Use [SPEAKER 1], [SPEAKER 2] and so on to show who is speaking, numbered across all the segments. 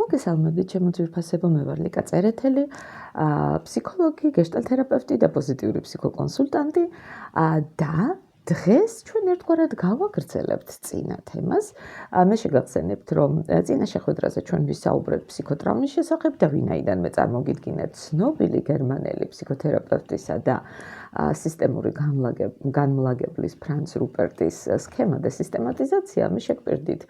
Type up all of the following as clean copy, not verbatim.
[SPEAKER 1] მოგესალმებით, ჩემო ძვირფასებო, მე ვარ ლიკა წერეთელი, ფსიქოლოგი, გეშტალთერაპევტი და პოზიტიური ფსიქოკონსულტანტი და დღეს ჩვენ ერთგვარად გავაგრძელებთ წინა თემას. მე შეგახსენებთ, რომ წინა შეხვედრაზე ჩვენ ვისაუბრეთ ფსიქოტრაუმის შესახებ და ვინაიდან მე წარმოგიდგინეთ ცნობილი გერმანელი ფსიქოთერაპევტისა და სისტემური განმლაგებლის ფრანც რუპერტის სქემა და სისტემატიზაცია, მე შეგპირდით,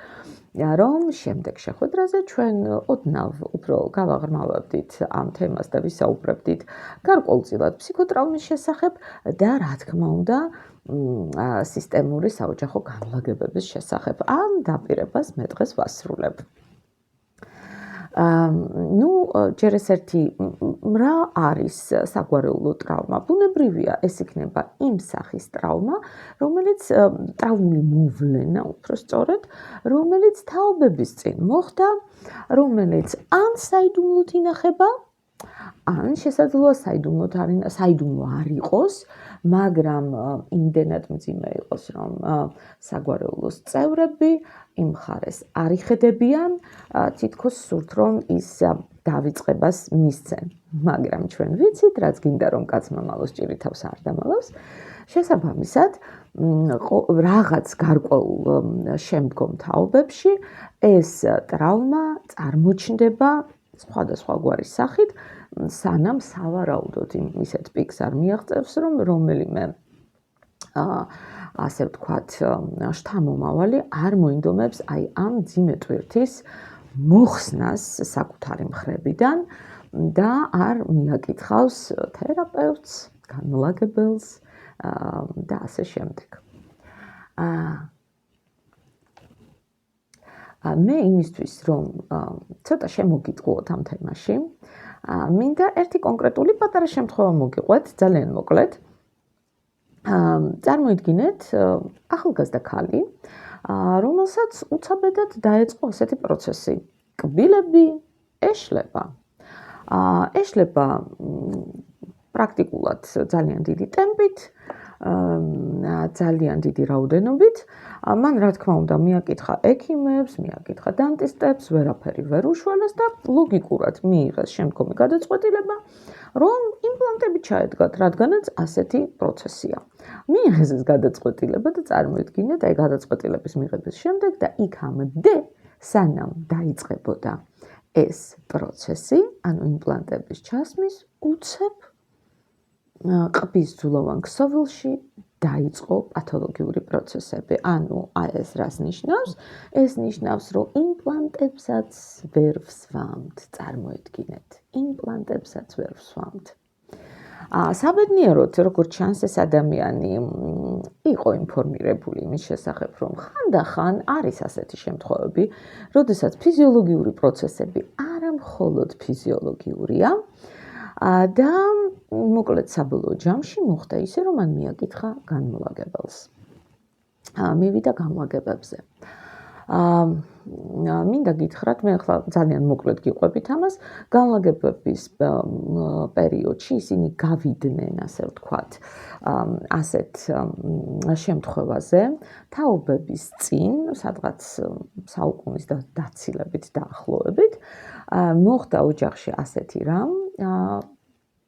[SPEAKER 1] რომ შემდეგ შეხვედრაზე ჩვენ ოდნავ უფრო გავაღრმავებდით ამ თემას და ვისაუბრებდით გარკვეულწილად ფსიქოტრაუმის შესახებ და რა თქმა უნდა სისტემური საოჯახო განმლაგებების შესახებ. ამ დაპირებას მე დღეს ვასრულებ. ჯერ ეს ერთი რა არის საგვარეულო ტრავმა? ბუნებრივია, ეს იქნება იმ სახის ტრავმა, რომელიც ტრავმული მოვლენა, უფრო სწორედ, რომელიც თაობების წინ მოხდა, რომელიც ან საიდუმლოდ ინახება, ან შესაძლოა საიდუმლო არ იყოს, მაგრამ იმდენად მძიმე იყოს, რომ საგვარეულოს წევრები იმ მხარეს არ იხედებიან, თითქოს სურთ, რომ ის დავიწყებას მისცენ. მაგრამ ჩვენ ვიცით, რაც გინდა რომ კაცმა მალოს ჭირი თავს არ დამალავს, შესაბამისად, რაღაც გარკვეულ შემდგომ თაობებში ეს ტრავმა წარმოჩნდება სხვადასხვა გვარის სახით, სანამ სავარაუდოდ ისეთ პიკს არ მიაღწევს, რომ რომელიმე ასე ვთქვათ, შთამომავალი არ მოინდომებს აი ამ მძიმე ტვირთის მოხსნას საკუთარი მხრებიდან და არ მიაკითხავს თერაპევტს, განმლაგებელს და ასე შემდეგ. მე იმისთვის, რომ ცოტა შემოგიტყუოთ ამ თემაში, მინდა ერთი კონკრეტული პატარა შემთხვევა მოგიყვეთ, ძალიან მოკლედ. წარმოიდგინეთ ახალგაზრდა ქალი, რომელსაც უცაბედად დაეწყო ასეთი პროცესი. კბილები ეშლება. ეშლება პრაქტიკულად ძალიან დიდი ტემპით, ძალიან დიდი რაოდენობით. მან რა თქმა უნდა მიაკითხა ექიმებს, მიაკითხა დანტისტებს, ვერაფერი ვერ უშველეს და ლოგიკურად მიიღეს შემდგომი გადაწყვეტილება, რომ იმპლანტები ჩაედგათ, რადგანაც ასეთი პროცესია. მიიღეს ეს გადაწყვეტილება და წარმოიდგინეთ, აი გადაწყვეტილების მიღების შემდეგ და იქამდე, სანამ დაიწყებოდა ეს პროცესი, ანუ იმპლანტების ჩასმის, უცებ ყბის ძულოვან ქსოვილში დაიწყო პათოლოგიური პროცესები. ანუ აი ეს რას ნიშნავს? ეს ნიშნავს, რომ იმპლანტებსაც ვერ ვსვამთ, წარმოიდგინეთ. იმპლანტებსაც ვერ ვსვამთ. საბედნიეროდ, როგორც ჩანს, ეს ადამიანი იყო ინფორმირებული იმის შესახებ, რომ ხანდახან არის ასეთი შემთხვევები, როდესაც ფიზიოლოგიური პროცესები არა მხოლოდ ფიზიოლოგიურია და მოკლედ საბოლოო ჯამში მოხდა ისე, რომ მან მიაკითხა განმლაგებელს. მივიდა განმლაგებებზე. მინდა გითხრათ, მე ახლა ძალიან მოკლედ გიყვებით ამას, განმლაგებების პერიოდში ისინი გავიდნენ, ასე ვთქვათ, ასეთ შემთხვევაზე, თაობების წინ, სადღაც საუკუნის დაცილებით დაახლოებით, მოხდა ოჯახში ასეთი რამ,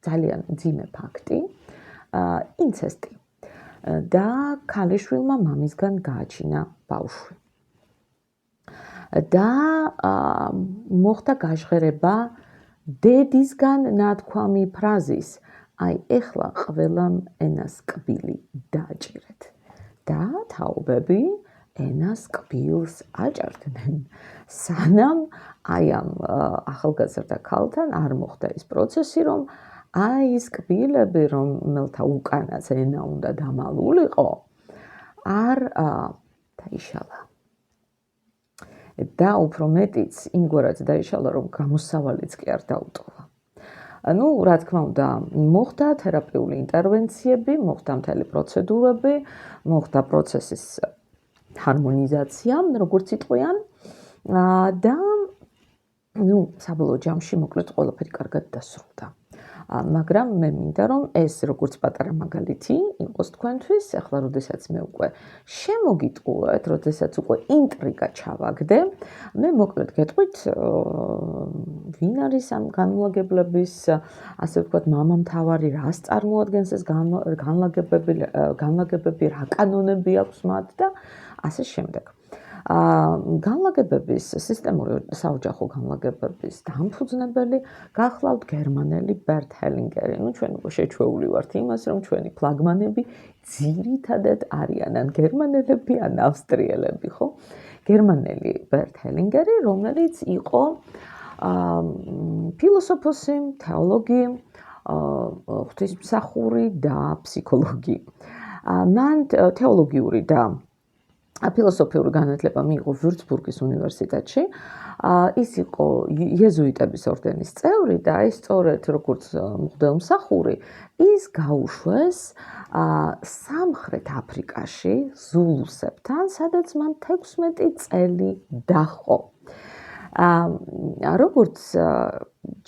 [SPEAKER 1] ძალიან მძიმე ფაქტი, ინცესტი და ქალიშვილმა მამისგან გააჩინა ბავშვი. და მოხდა გაჟღერება დედისგან ნათქვამი ფრაზის, აი ეხლა ყველამ ენას კბილი დააჭირეთ. და თაობები ენას კბილს აჭარდნენ, სანამ აი ამ ახალგაზრდა ქალთან არ მოხდა ის პროცესი, რომ აი ის კბილები, რომელთა უკანაც ენა უნდა დამალულიყო, არ დაიშალა. და უფრო მეტიც იმგვარად დაიშალა, რომ გამოსავალიც კი არ დაუტოვა. რა თქმა უნდა, მოხდა თერაპიული ინტერვენციები, მოხდა მთელი პროცედურები, მოხდა პროცესის ჰარმონიზაცია, როგორც იტყვიან, და საბოლოო ჯამში მოკლედ ყველაფერი კარგად დასრულდა. მაგრამ მე მინდა რომ ეს როგორც პატარა მაგალითი იყოს თქვენთვის, ახლა როდესაც მე უკვე შემოგიტყუეთ, როდესაც უკვე ინტრიგა ჩავაგდე, მე მოკლედ გეტყვით ვინ არის ამ განლაგებლების, ასე ვთქვათ, მამამთავარი, რას წარმოადგენს ეს განლაგებები, რა კანონები აქვს მათ და ასე შემდეგ. განლაგებების, სისტემური საოჯახო განლაგებების დამფუძნებელი გახლავთ გერმანელი ბერტ ჰელინგერი. ჩვენ უკვე შეჩვეული ვართ იმას, რომ ჩვენი ფლაგმანები ძირითადად არიან ან გერმანელები, ან ავსტრიელები, ხო? გერმანელი ბერტ ჰელინგერი, რომელიც იყო ფილოსოფოსი, თეოლოგი, ღვთისმსახური და ფსიქოლოგი. მან თეოლოგიური და ფილოსოფიური განათლება მიიღო ვიურცბურგის უნივერსიტეტში. ის იყო იეზუიტების ორდენის წევრი და ის სწორედ როგორც მღვდელმსახური, ის გაუშვეს სამხრეთ აფრიკაში ზულუსებთან, სადაც მან 16 წელი დაჰყო. როგორც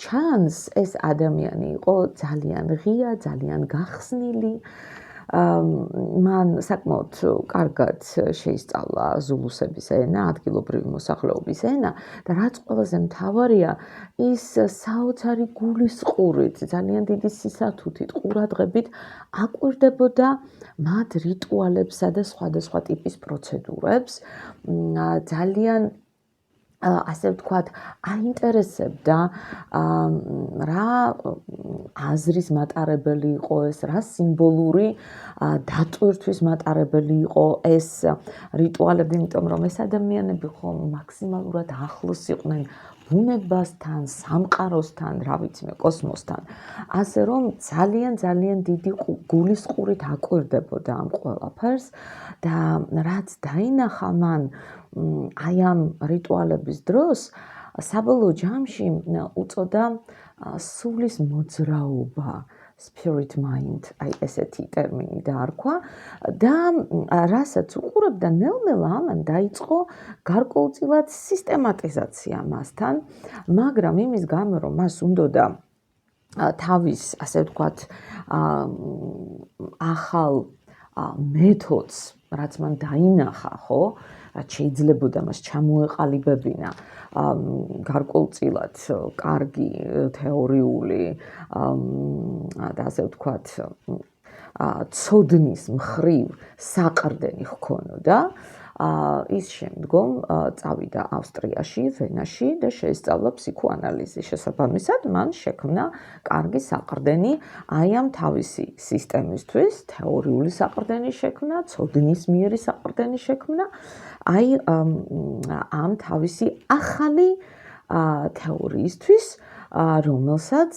[SPEAKER 1] ჩანს, ეს ადამიანი იყო ძალიან ღია, ძალიან გახსნილი. მან საკმაოდ კარგად შეისწავლა ზულუსების ენა, ადგილობრივი მოსახლეობის ენა და რაც ყველაზე მთავარია, ის საოცარი გულისყურით, ძალიან დიდი სისათუთით, ყურადღებით აკვირდებოდა მათ რიტუალებსა და სხვადასხვა ტიპის პროცედურებს. ძალიან ასე ვთქვათ, აინტერესებდა რა აზრის მატარებელი იყო ეს, რა სიმბოლური დატვირთვის მატარებელი იყო ეს რიტუალები, იმიტომ რომ ეს ადამიანები ხომ მაქსიმალურად ახლოს იყვნენ ბუნებასთან, სამყაროსთან, რა ვიცი მე, კოსმოსთან. ასე რომ ძალიან დიდი გულისყურით აკვირდებოდა ამ ყველაფერს და რაც დაინახა მან აი ამ რიტუალების დროს, საბოლოო ჯამში უწოდა სულის მოძრაობა, spirit mind, აი ესეთი ტერმინი დაარქვა და რასაც უყურებდა ნელ-ნელა ამან დაიწყო გარკვეულწილად სისტემატიზაცია მასთან, მაგრამ იმის გამო რომ მას უნდოდა თავის, ასე ვთქვათ, ახალ მეთოდს, რაც მან დაინახა, ხო? რაც შეიძლებოდა მას ჩამოეყალიბებინა გარკვეულწილად კარგი თეორიული და ასე ვთქვათ ცოდნის მხრივ საყრდენი ჰქონოდა, ის შემდგომ წავიდა ავსტრიაში, ვენაში და შეისწავლა ფსიქოანალიზი. შესაბამისად, მან შექმნა კარგი საყრდენი აი ამ თავისი სისტემისთვის, თეორიული საყრდენი შექმნა, ცოდნის მიერი საყრდენი შექმნა, აი ამ თავისი ახალი თეორიისთვის, რომელსაც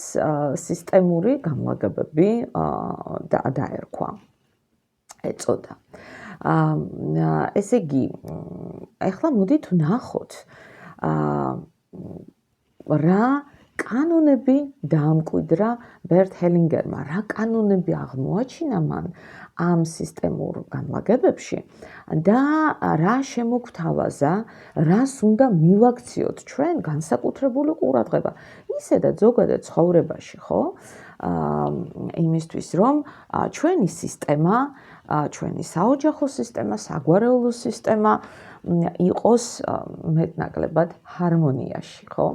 [SPEAKER 1] სისტემური განლაგებები დაერქვა, ეწოდა. ესე იგი, ახლა მოდით ვნახოთ რა კანონები დაამკვიდრა ბერტ ჰელინგერმა, რა კანონები აღმოაჩინა მან ამ სისტემურ განლაგებებში და რა შემოგთავაზა, რას უნდა მივაქციოთ ჩვენ განსაკუთრებული ყურადღება. ისედაც ზოგადად ცხოვრებაში, ხო? იმისთვის რომ ჩვენი სისტემა, ჩვენი საოჯახო სისტემა, საგვარეულო სისტემა იყოს მეტნაკლებად ჰარმონიაში, ხო?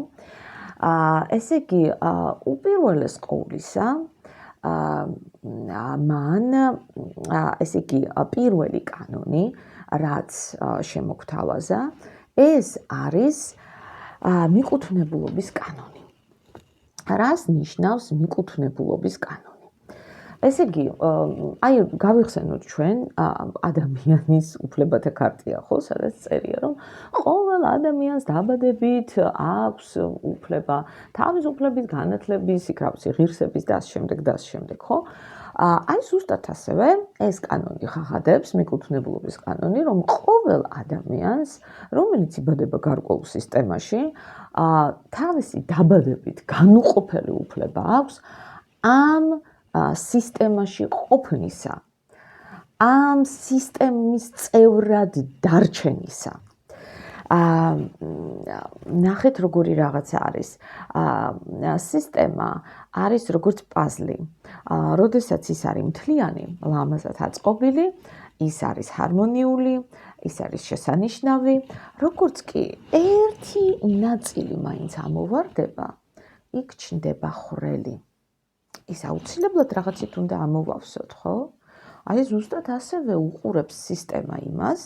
[SPEAKER 1] ესე იგი, უპირველეს ყოვლისა, მან, ესე იგი, პირველი კანონი, რაც შემოგთავაზა, ეს არის მიკუთვნებულობის კანონი. რას ნიშნავს მიკუთვნებულობის კანონი? ესე იგი, აი გავიხსენოთ ჩვენ ადამიანის უფლებათა ქარტია, ხო, სადაც წერია, რომ ყოველ ადამიანს დაბადებით აქვს უფლება თავის უფლების განათლების, იქ ღირსების და ამ შემდეგ, ხო? აი ზუსტად ასევე ეს კანონი ხახადებს, მიკუთვნებულობის კანონი, რომ ყოველ ადამიანს, რომელიც იბადება გარკვეულ სისტემაში, თავისი დაბადებით განუყოფელი უფლება აქვს ამ სისტემაში ყოფნისა, ამ სისტემის წევრად დარჩენისა. ნახეთ როგორი რაღაცა არის. სისტემა არის როგორც პაზლი. როდესაც ის არის მთლიანი, ლამაზად აწყობილი, ის არის ჰარმონიული, ის არის შესანიშნავი, როგორც კი ერთი ნაწილი მაინც ამოვარდება, იქ ჩნდება ხვრელი. ის აუცილებლად რაღაცით უნდა ამოვავსოთ, ხო? აი ზუსტად ასევე უყურებს სისტემა იმას,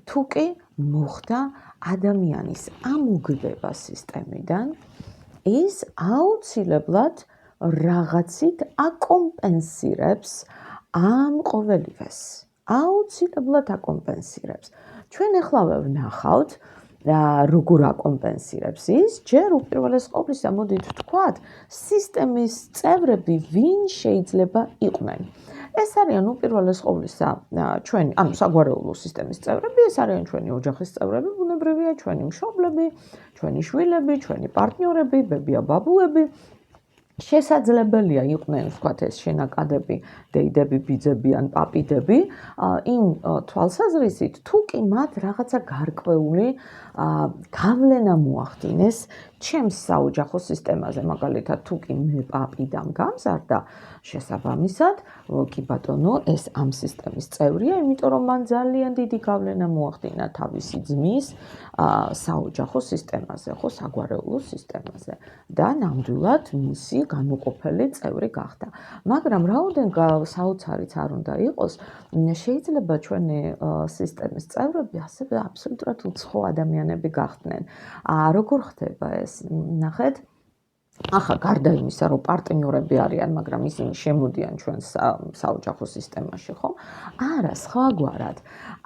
[SPEAKER 1] თუ კი მოხდა ადამიანის ამოგდება სისტემიდან, ის აუცილებლად რაღაცით აკომპენსირებს ამ ყოველივეს. აუცილებლად აკომპენსირებს. ჩვენ ეხლავე ვნახავთ, როგორ აკომპენსირებს ის, ჯერ უპირველეს ყოვლისა მოდით ვთქვათ, სისტემის წევრები ვინ შეიძლება იყვნენ. ეს არიან უპირველეს ყოვლისა ჩვენი, ანუ საგვარეულო სისტემის წევრები, ეს არიან ჩვენი ოჯახის წევრები, ბუნებრივია ჩვენი მშობლები, ჩვენი შვილები, ჩვენი პარტნიორები, ბებია-ბაბუები. შესაძლებელია იყვნენ, ვთქვათ, ეს შენაკადები, დეიდები, ბიძები ან პაპიდები, იმ თვალსაზრისით, თუ კი მათ რაღაცა გარკვეული გავლენა მოახდინეს ჩემს საოჯახო სისტემაზე, მაგალითად, თუ კი მე პაპიდამ გამზარდა, შესაბამისად, კი ბატონო, ეს ამ სისტემის წევრია, იმიტომ რომ მან ძალიან დიდი გავლენა მოახდინა თავისი ძმის საოჯახო სისტემაზე, ხო, საგვარეულო სისტემაზე და ნამდვილად მისი განუყოფელი წევრი გახდა. მაგრამ რაოდენ საოცარიც არ უნდა იყოს, შეიძლება ჩვენი სისტემის წევრები ასევე აბსოლუტურად უცხო ადამიანები გახდნენ. როგორ ხდება ეს? ნახეთ, ახლა გარდა იმისა, რომ პარტნიორები არიან, მაგრამ ისინი შემოდიან ჩვენს საოჯახო სისტემაში, ხო? არა, სხვაგვარად.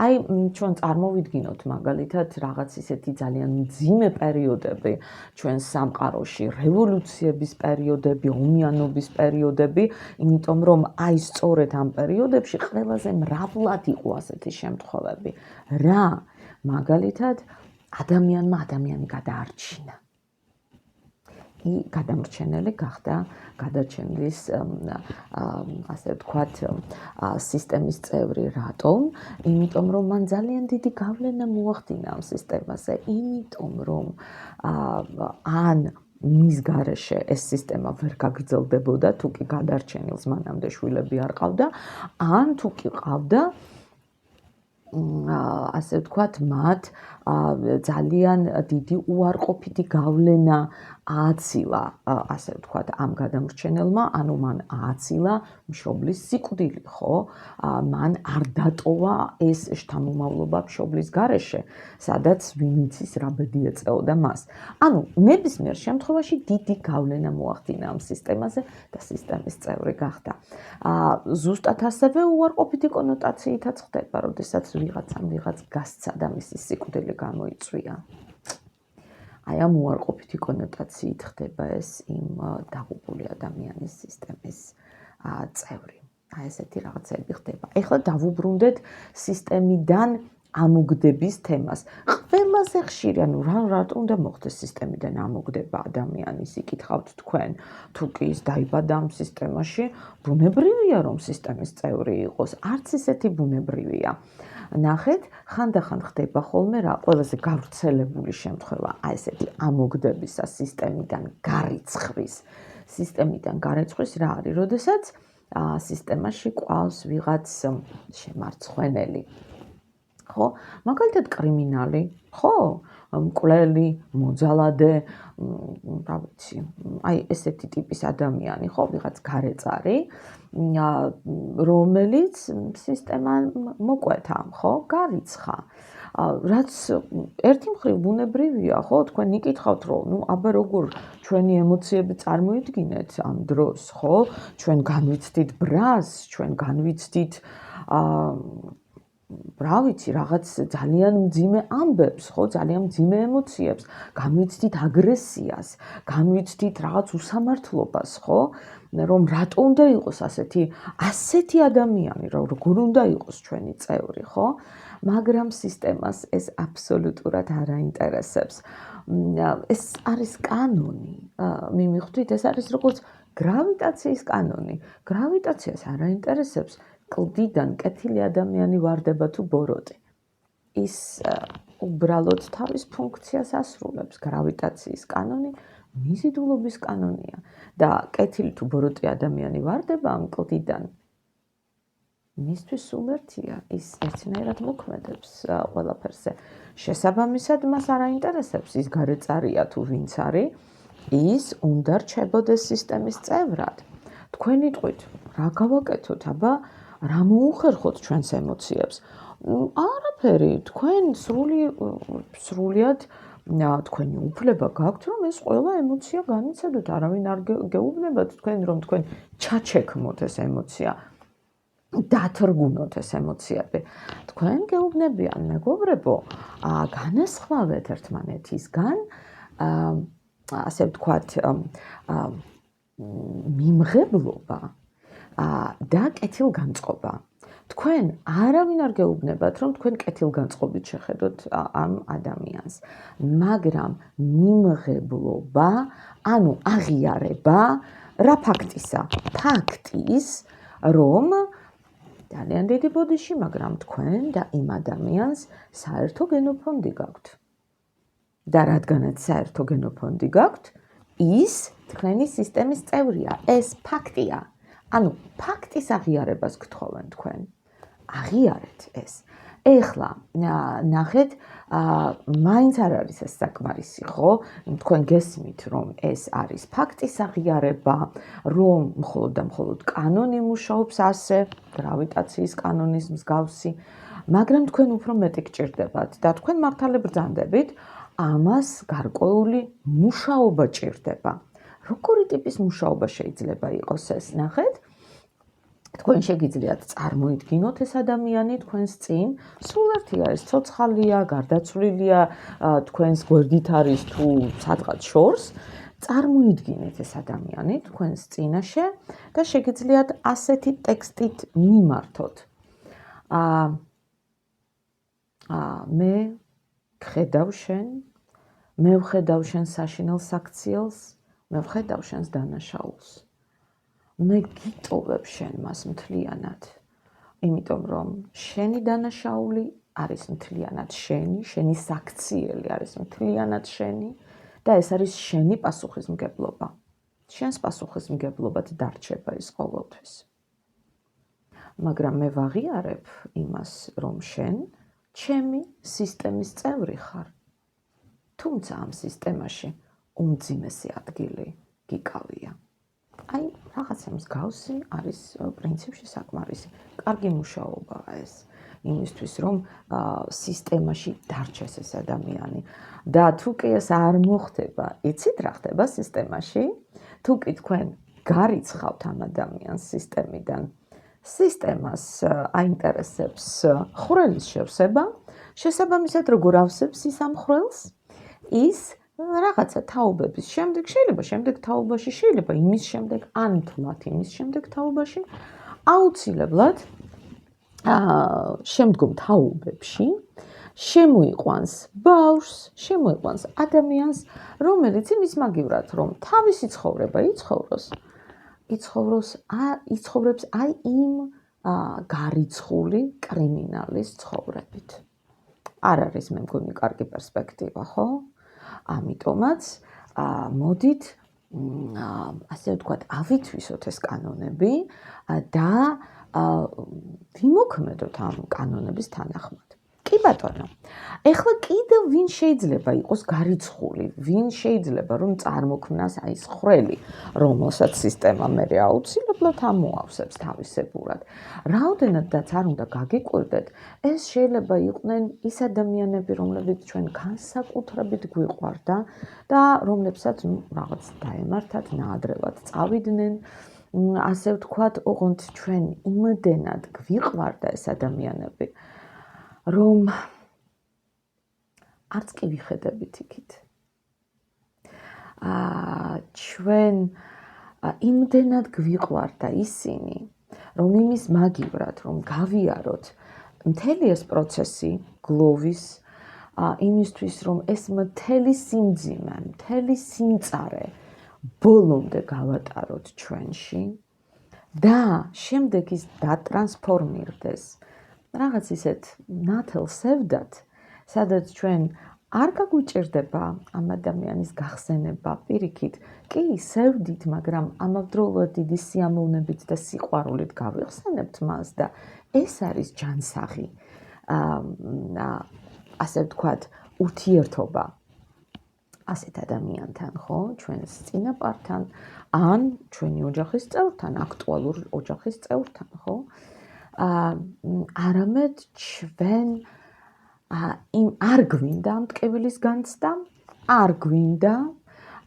[SPEAKER 1] აი, ჩვენ წარმოვიდგინოთ მაგალითად რაღაც ისეთი ძალიან მძიმე პერიოდები ჩვენს სამყაროში, რევოლუციების პერიოდები, ომიანობის პერიოდები, იმიტომ რომ აი სწორედ ამ პერიოდებში ყველაზე მრავლად იყო ასეთი შემთხვევები. რა? მაგალითად, ადამიანმა ადამიანი გადაარჩინა. გადამრჩენელი გახდა გადარჩენილის, ასე ვთქვათ, სისტემის წევრი. რატომ? იმიტომ რომ მან ძალიან დიდი გავლენა მოახდინა ამ სისტემაზე, იმიტომ რომ ან მის გარეშე ეს სისტემა ვერ გაგრძელდებოდა, თუ კი გადარჩენილს მანამდე შვილები არ ყავდა, ან თუ კი ყავდა, ასე ვთქვათ, მათ ძალიან დიდი უარყოფითი გავლენა ააცილა, ასე ვთქვათ, ამ გადამრჩენელმა, ანუ მან ააცილა მშობლის სიკვდილი, ხო? მან არ დატოვა ეს შთამომავლობა მშობლის გარეშე, სადაც ვინიცის რა ბედი ეწეოდა მას. ანუ ნებისმიერ შემთხვევაში დიდი გავლენა მოახდინა ამ სისტემაზე და სისტემის წევრი გახდა. ზუსტად ასევე უარყოფითი კონოტაციითაც ხდება, როდესაც ვიღაცამ ვიღაც გასცა და მისი სიკვდილი გამოიწვია. აი ამ უარყოფითი კონოტაციით ხდება ეს იმ დაღუპული ადამიანის სისტემის წევრი. აი ესეთი რაღაცები ხდება. ეხლა დავუბრუნდეთ სისტემიდან ამოგდების თემას. ყველაზე ხშირი, ანუ რატო უნდა მოხდეს სისტემიდან ამოგდება ადამიანის, იკითხავთ თქვენ, თუ კი ის დაიბადა ამ სისტემაში, ბუნებრივია რომ სისტემის წევრი იყოს, არც ისეთი ბუნებრივია. ნახეთ, ხანდახან ხდება ხოლმე რა, ყველაზე გავრცელებული შემთხვევა, აი ესეთი ამოგდებისა სისტემიდან გარიცხვის. სისტემიდან გარიცხვის რა არის? როდესაც სისტემაში ყავს ვიღაც შემარცხვენელი. ხო? მაგალითად კრიმინალი, ხო? მკვლელი, მოძალადე, რა ვიცი, აი ესეთი ტიპის ადამიანი, ხო, ვიღაც გარეწარი, რომელიც სისტემამ მოკვეთა, ხო, გარიცხა. რაც ერთი მხრივ ბუნებრივია, ხო, თქვენ იკითხავთ, რომ ნუ აბა როგორ ჩვენი ემოციები წარმოიდგინეთ ამ დროს, ხო? ჩვენ განვიცდით ბრას, ჩვენ განვიცდით რა ვიცი, რაღაც ძალიან მძიმე ამბებს, ხო, ძალიან მძიმე ემოციებს, განვიცდით აგრესიას, განვიცდით რაღაც უსამართლობას, ხო? რომ რატო უნდა იყოს ასეთი ადამიანი, როგორ უნდა იყოს ჩვენი წევრი, ხო? მაგრამ სისტემას ეს აბსოლუტურად არ აინტერესებს. ეს არის კანონი. მივხვდით, ეს არის როგორც გრავიტაციის კანონი. გრავიტაციას არ აინტერესებს კლდიდან კეთილი ადამიანი ვარდება თუ ბოროტი. ის უბრალოდ თავის ფუნქციას ასრულებს. გრავიტაციის კანონი მიზიდულობის კანონია და კეთილი თუ ბოროტი ადამიანი ვარდება ამ კლდიდან, მისთვის სულ ერთია, ის ერთნაირად მოქმედებს ყველაფერზე. შესაბამისად მას არ აინტერესებს ის გარეწარია თუ ვინც არის, ის უნდა რჩებოდეს სისტემის წევრად. თქვენ იტყვით, რა გავაკეთოთ, აბა რა მოუხერხოთ ჩვენს ემოციებს? არაფერი, თქვენ სრულიად თქვენი უფლება გაქვთ, რომ ეს ყველა ემოცია განიცადოთ, არავინ არ გეუბნებათ თქვენ, რომ თქვენ ჩაჩექმოთ ეს ემოცია. დათრგუნოთ ეს ემოციები. თქვენ გეუბნებიან, მეგობრებო, განასხვავეთ ერთმანეთისგან, ასე ვთქვათ, მიმღებლობა და კეთილგანწყობა. თქვენ არავინ არ გეუბნებათ, რომ თქვენ კეთილგანწყობით შეხედოთ ამ ადამიანს, მაგრამ მიმღებლობა, ანუ აღიარება რა ფაქტისა? ფაქტის, რომ ძალიან დიდი ბოდიში, მაგრამ თქვენ და იმ ადამიანს საერთო გენოფონდი გაქვთ. და რადგანაც საერთო გენოფონდი გაქვთ, ის თქვენი სისტემის წევრია, ეს ფაქტია. ანუ ფაქტის აღიარებას გთხოვენ თქვენ. აღიარეთ ეს. ეხლა ნახეთ, მაინც არ არის ეს საკმარისი, ხო? თქვენ გესმით, რომ ეს არის ფაქტის აღიარება, რომ მხოლოდ და მხოლოდ კანონი მუშაობს ასე, გრავიტაციის კანონის მსგავსი, მაგრამ თქვენ უფრო მეტი გჭირდებათ და თქვენ მართალი ბრძანდებით, ამას გარკვეული მუშაობა ჭირდება. როგორი ტიპის მუშაობა შეიძლება იყოს ეს? ნახეთ, თქვენ შეგიძლიათ წარმოიდგინოთ ეს ადამიანი თქვენს წინ, სულ ერთია ეს ცოცხალია, გარდაცვლილია, თქვენს გვერდით არის თუ სადღაც შორს, წარმოიდგინეთ ეს ადამიანი თქვენს წინაშე და შეგიძლიათ ასეთი ტექსტით მიმართოთ. მე გხედავ შენ, მე ვხედავ შენ საშინელ საქციელს, მე ვხედავ შენს დანაშაულს. მე გიტოვებ შენ მას მთლიანად, იმიტომ რომ შენი დანაშაული არის მთლიანად შენი, შენი საქციელი არის მთლიანად შენი და ეს არის შენი პასუხისმგებლობა. შენს პასუხისმგებლობად დარჩება ის ყოველთვის. მაგრამ მე ვაღიარებ იმას, რომ შენ ჩემი სისტემის წევრი ხარ. თუმცა ამ სისტემაში უმძიმესი ადგილი გიკავია. აი, რაღაცა მსგავსი არის პრინციპში საკმარისი. კარგი მუშაობაა ეს იმისთვის, რომ სისტემაში დარჩეს ეს ადამიანი. და თუ კი ეს არ მოხდება, იცით რა ხდება სისტემაში? თუ კი თქვენ გარიცხავთ ამ ადამიანს სისტემიდან, სისტემას აინტერესებს ხვრელის შევსება, შესაბამისად როგორ ავსებს ის ამ ხვრელს? ის რაღაცა თაობების შემდეგ, შეიძლება შემდეგ თაობაში, შეიძლება იმის შემდეგ, ან თვლათ იმის შემდეგ თაობაში, აუცილებლად შემდგომ თაობებში შემოიყვანს ბავშვს, შემოიყვანს ადამიანს, რომელიც იმის მაგივრად, რომ თავისი ცხოვრება იცხოვრებს აი იმ გარიცხული კრიმინალის ცხოვრებით. არ არის მე მგონი კარგი პერსპექტივა, ხო? ამიტომაც მოდით ასე ვთქვათ, ავითვისოთ ეს კანონები და ვიმოქმედოთ ამ კანონების თანახმად. კი ბატონო. ეხლა კიდევ ვინ შეიძლება იყოს გარიცხული, ვინ შეიძლება რომ წარმოქმნას აი ეს ხვრელი, რომელსაც სისტემა მერე აუცილებლად ამოავსებს თავისებურად. რაოდენადაც არ უნდა გაგიკვირდეთ, ეს შეიძლება იყვნენ ის ადამიანები, რომლებიც ჩვენ განსაკუთრებით გვიყვარდა და რომლებსაც რაღაც დაემართათ, ნაადრევად წავიდნენ. ასე ვთქვათ, ოღონდ ჩვენ იმდენად გვიყვარდა ეს ადამიანები, რომ არც კი ვიხედებით იქით. ჩვენ იმდენად გვიყვარდა ისინი, რომ იმის მაგივრად, რომ გავიაროთ მთელი ეს პროცესი გლოვის, იმისთვის, რომ ეს მთელი სიმძიმე, მთელი სიმწარე ბოლომდე გავატაროთ ჩვენში და შემდეგ ის დატრანსფორმირდეს რაღაც ისეთ ნათელ სევდად, სადაც ჩვენ არ გაგვიჭირდება ამ ადამიანის გახსენება პირიქით, კი სევდით, მაგრამ ამავდროულად დიდი სიამოვნებით და სიყვარულით გავიხსენებთ მას და ეს არის ჯანსაღი, ასე ვთქვათ, ურთიერთობა ასეთ ადამიანთან, ხო, ჩვენს წინაპართან, ან ჩვენი ოჯახის წევრთან, აქტუალურ ოჯახის წევრთან, ხო? არამედ ჩვენ არ გვინდა ამ ტკივილის განცდა, არ გვინდა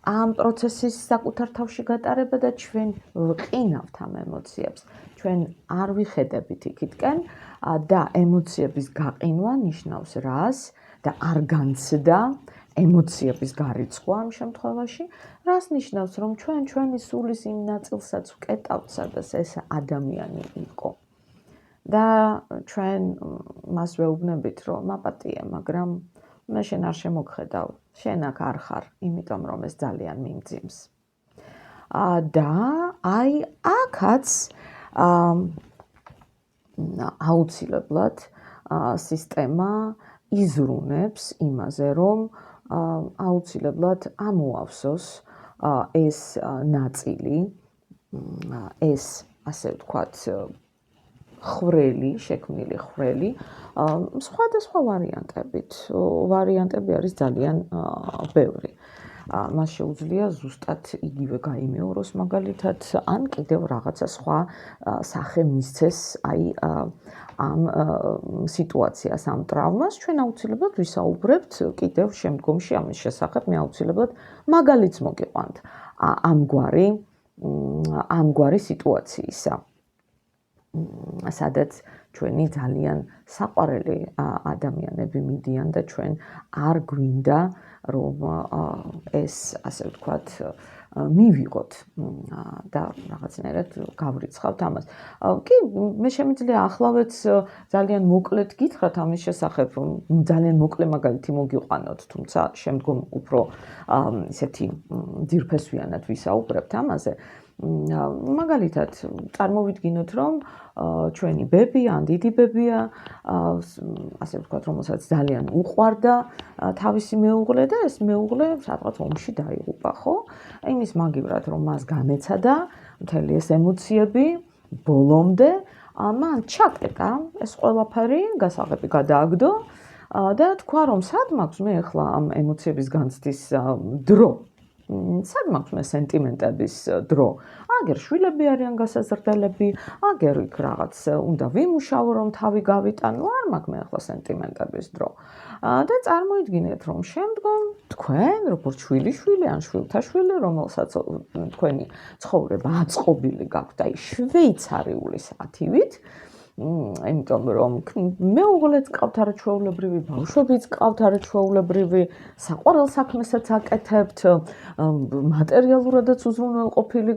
[SPEAKER 1] ამ პროცესის საკუთარ თავში გატარება და ჩვენ ვყინავთ ამ ემოციებს. ჩვენ არ ვიხედებით იქითკენ და ემოციების გაყინვა ნიშნავს რას და არ განცდა ემოციების გარიცხვა ამ შემთხვევაში, რას ნიშნავს, რომ ჩვენ ჩვენი სულის იმ ნაწილსაც ვკეტავთ, სადაც ეს ადამიანი იყო. და ჩვენ მას ვეუბნებით, რომ აპატია, მაგრამ მე შენ არ შემოგხედავ, შენ აქ არ ხარ, იმიტომ რომ ეს ძალიან მიმძიმს. და აი აქაც აუცილებლად სისტემა იზრუნებს იმაზე, რომ აუცილებლად ამოავსოს ეს ნაწილი, ეს ასე ვთქვათ, ხრელი, შექმნილი ხრელი, სხვადასხვა ვარიანტებით. ვარიანტები არის ძალიან ბევრი. მას შეუძლია ზუსტად იგივე გაიმეოროს მაგალითად, ან კიდევ რაღაცა სხვა სახე მისცეს აი ამ სიტუაციას, ამ ტრავმას. ჩვენ აუცილებლად ვისაუბრებთ კიდევ შემდგომში ამის შესახებ, მე აუცილებლად მაგალითს მოგიყვანთ ამგვარი სიტუაციისა. სადაც ჩვენი ძალიან საყვარელი ადამიანები მიდიან და ჩვენ არ გვინდა რომ ეს ასე ვთქვათ მივიღოთ და რაღაცნაირად გავრიცხავთ ამას. კი, მე შემიძლია ახლავეც ძალიან მოკლედ გითხრათ ამის შესახებ, რომ ძალიან მოკლე მაგალითი მოგიყვანოთ, თუმცა შემდგომ უფრო ისეთი ძირფესვიანად ვისაუბრებთ ამაზე. მაგალითად, წარმოვიდგინოთ, რომ ჩვენი ბები ან დიდი ბებია, ასე ვთქვათ, რომელსაც ძალიან უყვარდა თავისი მეუღლე და ეს მეუღლე სადღაც ომში დაიღუპა, ხო? იმის მაგივრად, რომ მას განეცადა მთელი ეს ემოციები ბოლომდე, მან ჩაკეტა ეს ყველაფერი, გასაღები გადააგდო და თქვა, რომ სად მაქვს მე ახლა ამ ემოციების განცდის დრო? სად მაქვს მე სენტიმენტების დრო? აგერ შვილები არიან გასაზრდელები, აგერ იქ რაღაც უნდა ვიმუშაო, რომ თავი გავიტანო, არ მაქვს მე ახლა სენტიმენტების დრო. და წარმოიდგინეთ, რომ შემდგომ თქვენ, როგორც შვილიშვილი ან შვილთაშვილი, რომელსაც თქვენი ცხოვრება აწყობილი გაქვთ, აი შვეიცარიული სათივით, იმიტომ რომ მეუღლეც ყავთ არაჩვეულებრივი, ბავშვებიც ყავთ არაჩვეულებრივი, საყვარელ საქმესაც აკეთებთ, მატერიალურადაც უზრუნველყოფილი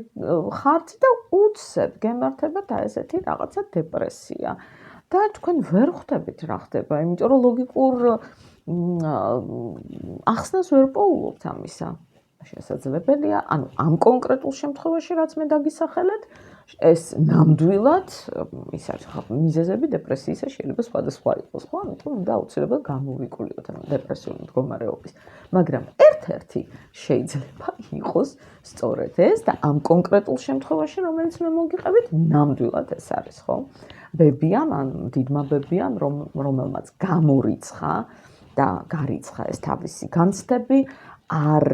[SPEAKER 1] ხართ და უცებ გემართებათ ესეთი რაღაცა დეპრესია. და თქვენ ვერ ხვდებით რა ხდება, იმიტომ რომ ლოგიკურ ახსნას ვერ პოულობთ ამისა. შესაძლებელია, ანუ ამ კონკრეტულ შემთხვევაში რაც მე დაგისახელეთ, ეს ნამდვილად ის არის მიზეზები დეპრესიისა შეიძლება სხვადასხვა იყოს, ხო? ამიტომ უნდა აუცილებლად გამოვიკვლიოთ ამ დეპრესიული მდგომარეობის. მაგრამ ერთ-ერთი შეიძლება იყოს სწორედ ეს და ამ კონკრეტულ შემთხვევაში, რომელიც მე მოგიყევით, ნამდვილად ეს არის, ხო? ბებიამ, ან დიდმა ბებიამ, რომელმაც გამორიცხა და გარიცხა ეს თავისი განცდები, არ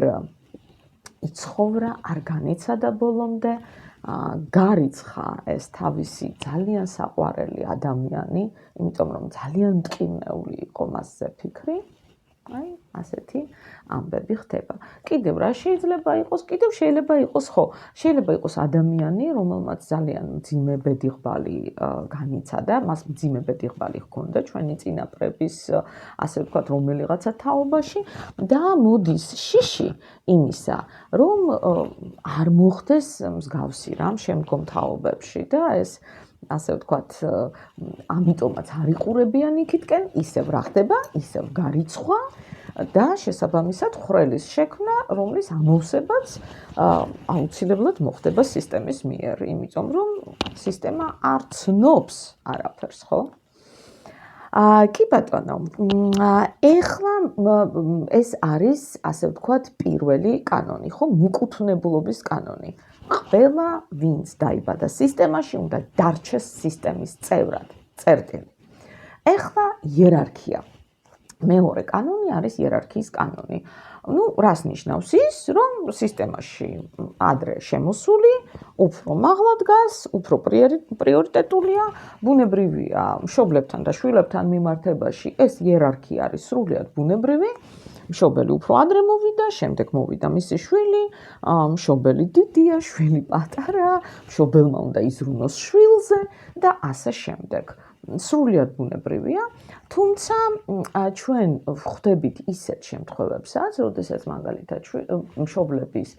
[SPEAKER 1] იცხოვრა, არ განიცადა ბოლომდე, გარიცხა ეს თავისი ძალიან საყვარელი ადამიანი, იმიტომ რომ ძალიან მტკივნეული იყო მასზე ფიქრი, აი, ასეთი ამბები ხდება. კიდევ რა შეიძლება იყოს? კიდევ შეიძლება იყოს, ხო, შეიძლება იყოს ადამიანი, რომელმაც ძალიან მძიმე ბედიღბალი განიცადა, მას მძიმე ბედიღბალი ჰქონდა ჩვენი წინაპრების, ასე ვთქვათ, რომელიღაცა თაობაში და მოდის შიში იმისა, რომ არ მოხდეს მსგავსი რამ შემდგომ თაობებში და ეს ასე ვთქვათ, ამიტომაც არ იყურებიან იქითკენ, ისევ რა ხდება, ისევ გარიცხვა და შესაბამისად ხრელის შექმნა, რომლის ამოვსებაც აუცილებლად მოხდება სისტემის მიერ, იმიტომ რომ სისტემა არ ცნობს არაფერს, ხო? კი ბატონო, ეხლა ეს არის, ასე ვთქვათ, პირველი კანონი, ხო, მიკუთვნებულობის კანონი. ყველა, ვინც დაიბადა სისტემაში, უნდა დარჩეს სისტემის წევრად, წერტილი. ეხლა იერარქია. მეორე კანონი არის იერარქიის კანონი. რას ნიშნავს ის, რომ სისტემაში ადრე შემოსული, უფრო მაღლა დგას, უფრო პრიორიტეტულია, ბუნებრივია, მშობლებთან და შვილებთან მიმართებაში ეს იერარქია არის სრულიად ბუნებრივი. მშობელი უფრო ადრე მოვიდა, შემდეგ მოვიდა მისი შვილი, მშობელი დიდია, შვილი პატარაა, მშობელმა უნდა იზრუნოს შვილზე და ასე შემდეგ. სრულიად ბუნებრივია, თუმცა ჩვენ ვხვდებით ისეთ შემთხვევებსაც, როდესაც მაგალითად მშობლების,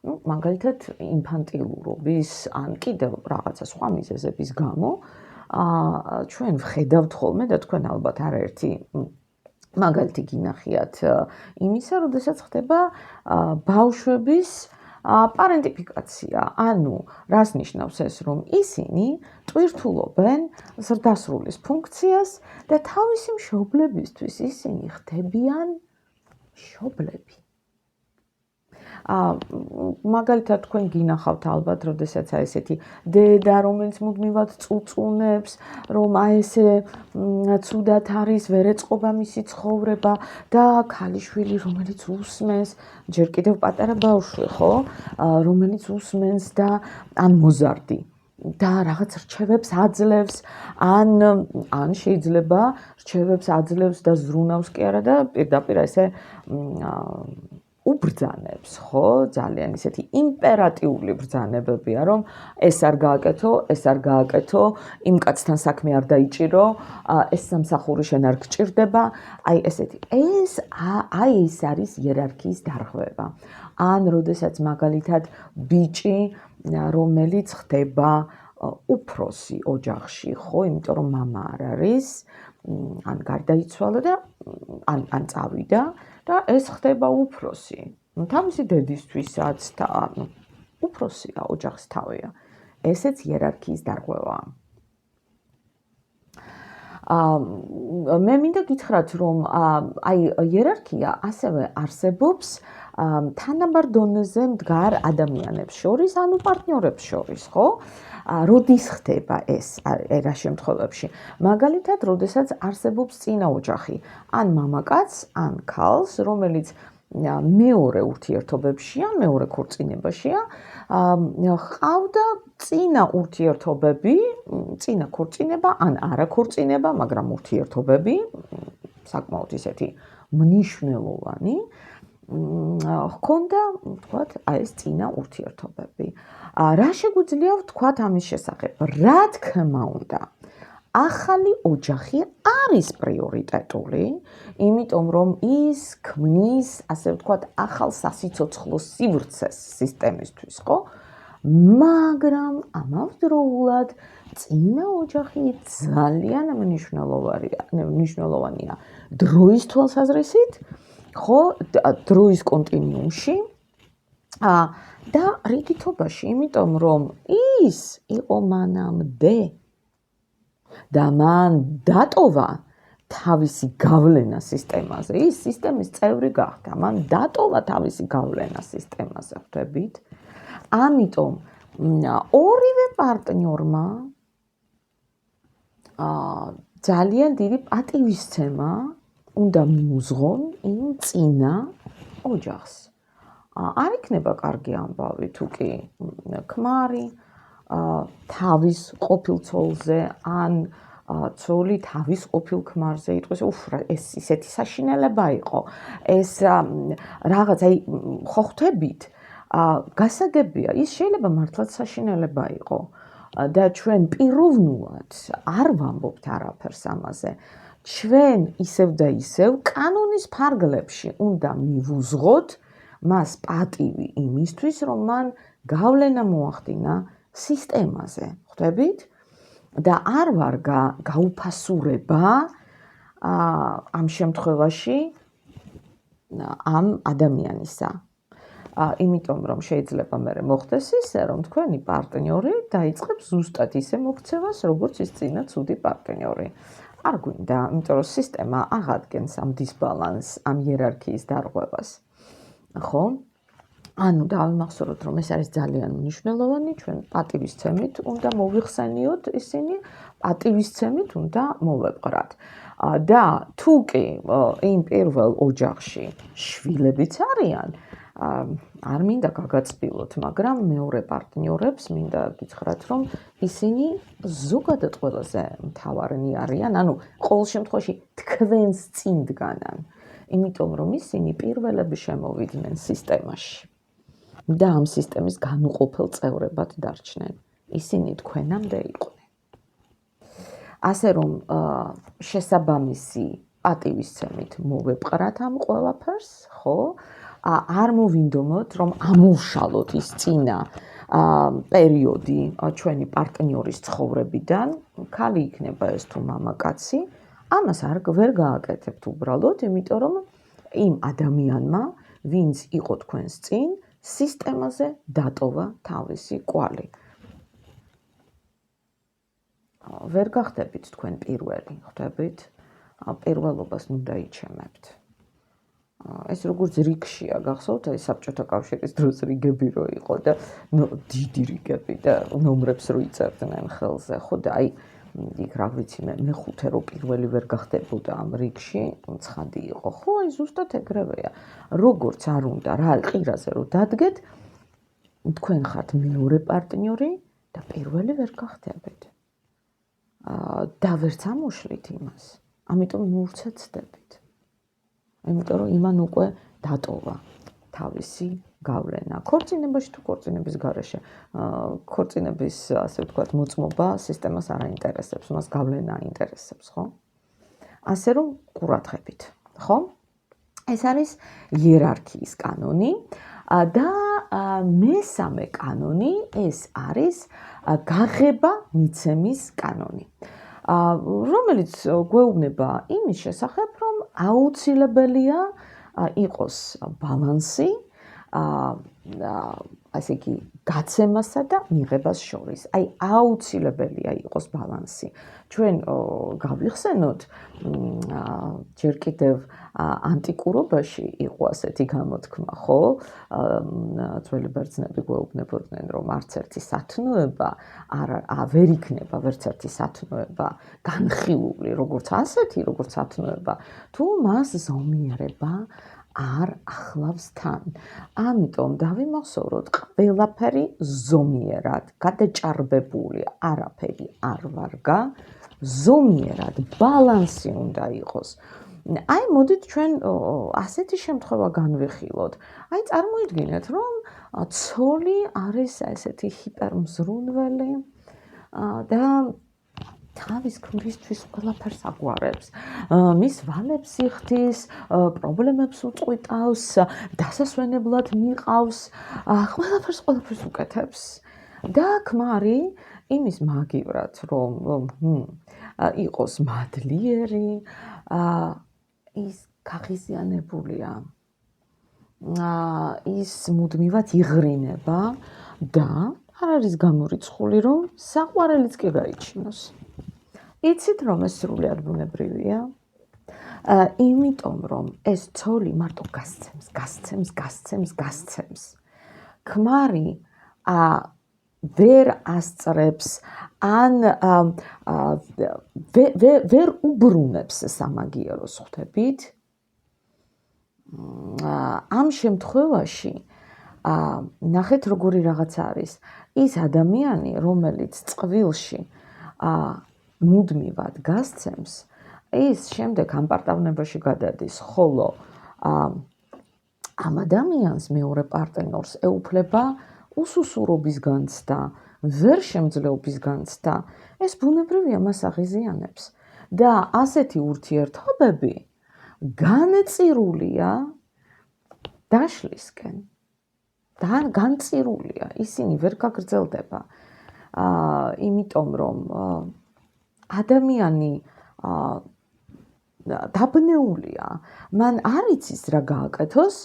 [SPEAKER 1] მაგალითად ინფანტილურობის, ან კიდევ რაღაცა სხვა მიზეზების გამო, ჩვენ ვხედავთ ხოლმე და თქვენ ალბათ არაერთი მაგალითი გინახიათ იმისა, როდესაც ხდება ბავშვების პარენტიფიკაცია, ანუ რას ნიშნავს ეს, რომ ისინი ტვირთულობენ ზრდასრულის ფუნქციას და თავისი მშობლებისთვის ისინი ხდებიან მშობლები. მაგალითად თქვენ გინახავთ ალბათ, როდესაც ესეთი დედა, რომელიც მუდმივად წუწუნებს, რომ ესე ცუდად არის, ვერ ეწყობა მისი ცხოვრება და ქალიშვილი, რომელიც უსმენს, ჯერ კიდევ პატარა ბავშვი, ხო, რომელიც უსმენს და ან მოზარდი და რაღაც რჩევებს აძლევს, ან შეიძლება რჩევებს აძლევს და ზრუნავს კი არა და პირდაპირ ესე უბრძანებს, ხო, ძალიან ისეთი იმპერატიული ბრძანებებია, რომ ეს არ გააკეთო, ეს არ გააკეთო, იმ კაცთან საქმე არ დაიჭირო, ეს სამსახური შენ არ გჭირდება, აი ესეთი. ეს არის იერარქიის დარღვევა. ან როდესაც მაგალითად ბიჭი, რომელიც ხდება უფროსი ოჯახში, ხო, იმიტომ რომ მამა არ არის, ან გარდაიცვალა და ან წავიდა და ეს ხდება უფროსი. თავისი დედისთვისაც და უფროსია, ოჯახის თავია. ესეც იერარქიის დარღვევაა. მე მინდა გითხრათ, რომ აი იერარქია ასევე არსებობს თანაბარ დონეზე მდგარ ადამიანებს შორის, ანუ პარტნიორებს შორის, ხო? როდის ხდება ეს რა შემთხვევებში? მაგალითად, როდესაც არსებობს წინა ოჯახი, ან მამაკაც, ან ქალს, რომელიც მეორე ურთიერთობებშია, მეორე ქორწინებაშია, ჰყავდა წინა ურთიერთობები, წინა ქორწინება, ან არა ქორწინება, მაგრამ ურთიერთობები, საკმაოდ ისეთი მნიშვნელოვანი, ჰქონდა, ვთქვათ, ეს წინა ურთიერთობები. რა შეგვიძლია ვთქვათ ამის შესახებ? რა თქმა უნდა, ახალი ოჯახი არის პრიორიტეტული, იმიტომ რომ ის ქმნის, ასე ვთქვათ, ახალ სასიცოცხლო სივრცეს სისტემისთვის, ხო? მაგრამ ამავდროულად წინა ოჯახი ძალიან მნიშვნელოვანია დროის თვალსაზრისით, ხო, დროის კონტინუუმში და რიგითობაში, იმიტომ რომ ის იყო მანამდე და მან დატოვა თავისი გავლენა სისტემაზე, ის სისტემის წევრი გახდა, მან დატოვა თავისი გავლენა სისტემაზე, ხვდებით? ამიტომ ორივე პარტნიორმა ძალიან დიდი პატივისცემა უნდა მიუძღონ იმ წინა ოჯახს. არ იქნება კარგი ამბავი, თუ კი ქმარი თავის ყოფილ ცოლზე, ან ცოლი თავის ყოფილ ქმარზე იტყვის, ეს ისეთი საშინელება იყო, ეს რაღაც, აი, ხო ხვდებით, გასაგებია, ის შეიძლება მართლაც საშინელება იყო და ჩვენ პიროვნულად არ ვამბობთ არაფერს ამაზე. ჩვენ ისევ და ისევ კანონის ფარგლებში უნდა მივუძღოთ მას პატივი იმისთვის, რომ მან გავლენა მოახდინა სისტემაზე, ხვდებით? და არ ვარ გაუფასურება ამ შემთხვევაში ამ ადამიანისა. იმიტომ რომ შეიძლება მე მოხდეს ისე, რომ თქვენი პარტნიორი დაიწყებს ზუსტად ისე მოქცევას, როგორც ის წინა ცუდი პარტნიორი. არ გვინდა, იმიტომ რომ სისტემა აღადგენს ამ დისბალანსს, ამ იერარქიის დარღვევას. ხო? ანუ დავიმახსოვროთ, რომ ეს არის ძალიან მნიშვნელოვანი, ჩვენ პატივისცემით უნდა მოვიხსენიოთ ისინი, პატივისცემით უნდა მოვეპყრათ. და თუ კი იმ პირველ ოჯახში შვილებიც არიან, არ მინდა გაგაწბილოთ, მაგრამ მეორე პარტნიორებს მინდა გითხრათ, რომ ისინი ზოგადად ყველაზე მთავარნი არიან, ანუ ყოველ შემთხვევაში თქვენს წინ დგანან, იმიტომ რომ ისინი პირველები შემოვიდნენ სისტემაში. და ამ სისტემის განუყოფელ წევრებად დარჩნენ. ისინი თქვენამდე იყვნენ. ასე რომ შესაბამისი პატივისცემით მოვეპყრათ ამ ყველაფერს, ხო? არ მოვინდომოთ, რომ ამოვშალოთ ის წინა პერიოდი ჩვენი პარტნიორის ცხოვრებიდან, ქალი იქნება ეს თუ მამაკაცი, ამას ვერ გააკეთებთ უბრალოდ, იმიტომ რომ იმ ადამიანმა, ვინც იყო თქვენს წინ, სისტემაზე დატოვა თავისი კვალი. ვერ გახდებით თქვენ პირველი, ხვდებით? პირველობას უნდა იჩემებთ. ეს როგორც რიგშია, გახსოვთ, აი საბჭოთა კავშირის დროს რიგები რო იყო და დიდი რიგები და ნომრებს რო იწერდნენ ხელზე, ხო და აი იქ რა ვიცი მე ხუთე რო პირველი ვერ გახდებოდა ამ რიგში, ცხადი იყო. ხო, აი ზუსტად ეგრევეა. როგორც არ უნდა რა ყირაზე რო დადგეთ, თქვენ ხართ მეორე პარტნიორი და პირველი ვერ გახდებით. და ვერც ამოშლით იმას. ამიტომ მურცეცდებით. იმიტომ რომ იმან უკვე დატოვა თავისი გავლენა. ქორწინებაში თუ ქორწინების გარეშე, ქორწინების, ასე ვთქვათ, მოწმობა სისტემას არ აინტერესებს, მას გავლენა აინტერესებს, ხო? ასე რომ ყურადღებით, ხო? ეს არის იერარქიის კანონი და მესამე კანონი ეს არის გაღება მიცემის კანონი. რომელიც გვეუბნება იმის შესახებ, რომ აუცილებელია იყოს ბალანსი, ასე იგი გაცემასა და მიღებას შორის. აი აუცილებელია იყოს ბალანსი. ჩვენ გავიხსენოთ, ჯერ კიდევ ანტიკურობაში იყო ასეთი გამოთქმა, ხო? ძველი ბერძნები გვეუბნებოდნენ, რომ არც ერთი სათნოება ვერ იქნება, ვერც ერთი სათნოება განხილული, როგორც ასეთი, როგორც სათნოება, თუ მას ზომიერება არ ახლავს თან. ამიტომ დავიმახსოვროთ, ყველაფერი ზომიერად, გადაჭარბებული, არაფერი არ ვარგა, ზომიერად, ბალანსი უნდა იყოს. აი მოდით ჩვენ ასეთი შემთხვევა განვიხილოთ. აი წარმოიდგინეთ, რომ ცოლი არის ესეთი ჰიპერმზრუნველი და თავის ქმრისთვის ყველაფერს აგვარებს. მის ვალებს იხდის, პრობლემებს უწყვიტავს, დასასვენებლად მიყავს, ყველაფერს უკეთებს. და ქმარი იმის მაგივრად, რომ იყოს მადლიერი, ის გაღიზიანებულია, ის მუდმივად იღრინება და არ არის გამორიცხული, რომ საყვარელიც კი გაიჩინოს. იცით, რომ ეს სრულიად ბუნებრივია? იმიტომ, რომ ეს ცოლი მარტო გასცემს. ქმარი ვერ ასწრებს, ან ვერ უბრუნებს სამაგიეროს, ხვდებით? ამ შემთხვევაში ნახეთ როგორი რაღაცა არის. ის ადამიანი, რომელიც წყვილში მუდმივად გასცემს, ის შემდეგ ამ პარტავნებაში გადადის, ხოლო ამ ადამიანს მეორე პარტნიორს ეუფლება უსუსურობის განცდა, ვერშემძლეობის განცდა, ეს ბუნებრივია მას აღიზიანებს. და ასეთი ურთიერთობები განწირულია დაშლისკენ. განწირულია, ისინი ვერ გაგრძელდება. იმიტომ რომ ადამიანი დაბნეულია, მან არ იცის რა გააკეთოს,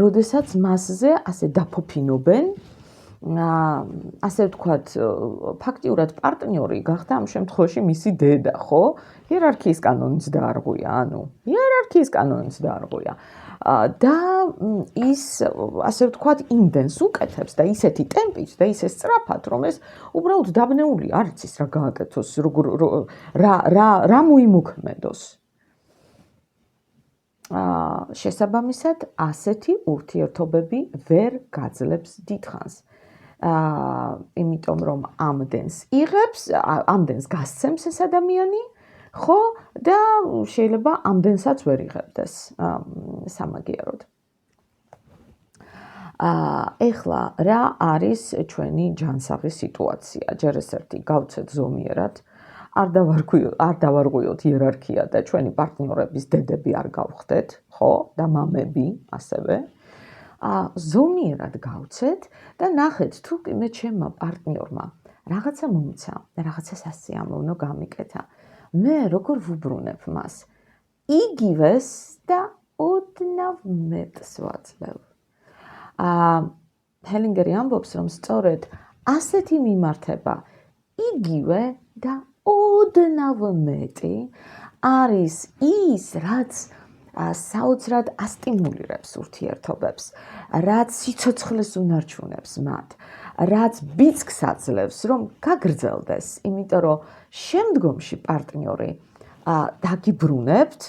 [SPEAKER 1] როდესაც მასზე ასე დაფოფინობენ ასე ვთქვათ, ფაქტიურად პარტნიორი გახდა ამ შემთხვევაში მისი დედა, ხო? იერარქიის კანონიც დაარღვია, იერარქიის კანონიც დაარღვია. და ის, ასე ვთქვათ, იმდენს უკეთებს და ისეთი ტემპით და ისე სწრაფად, რომ ეს უბრალოდ დაბნეული არ იცის რა გააკეთოს, რა მოიმოქმედოს. შესაბამისად, ასეთი ურთიერთობები ვერ გაძლებს დიდხანს. იმიტომ რომ ამდენს იღებს, ამდენს გასცემს ეს ადამიანი, ხო? და შეიძლება ამდენსაც ვერ იღებდეს სამაგიეროდ. ეხლა რა არის ჩვენი ჯანსაღი სიტუაცია? ჯერ ეს ერთი გავცეთ ზომიერად. არ დავარღვიოთ იერარქია და ჩვენი პარტნიორების დედები არ გავხდეთ, ხო? და მამები ასევე. ზომიერად გავცეთ და ნახეთ თუ მე ჩემმა პარტნიორმა რაღაცა მომცა, რაღაცა სასიამოვნო გამიკეთა. მე როგორ ვუბრუნებ მას? იგივეს და ოდნავ მეტს ვაძლევ. ჰელინგერი ამბობს, რომ სწორედ ასეთი მიმართება იგივე და ოდნავ მეტი არის ის, რაც საოცრად ასტიმულირებს ურთიერთობებს, რაც სიცოცხლეს უნარჩუნებს მათ, რაც ბიძგს აძლევს, რომ გაგრძელდეს, იმიტომ რომ შემდგომში პარტნიორი დაგიბრუნებთ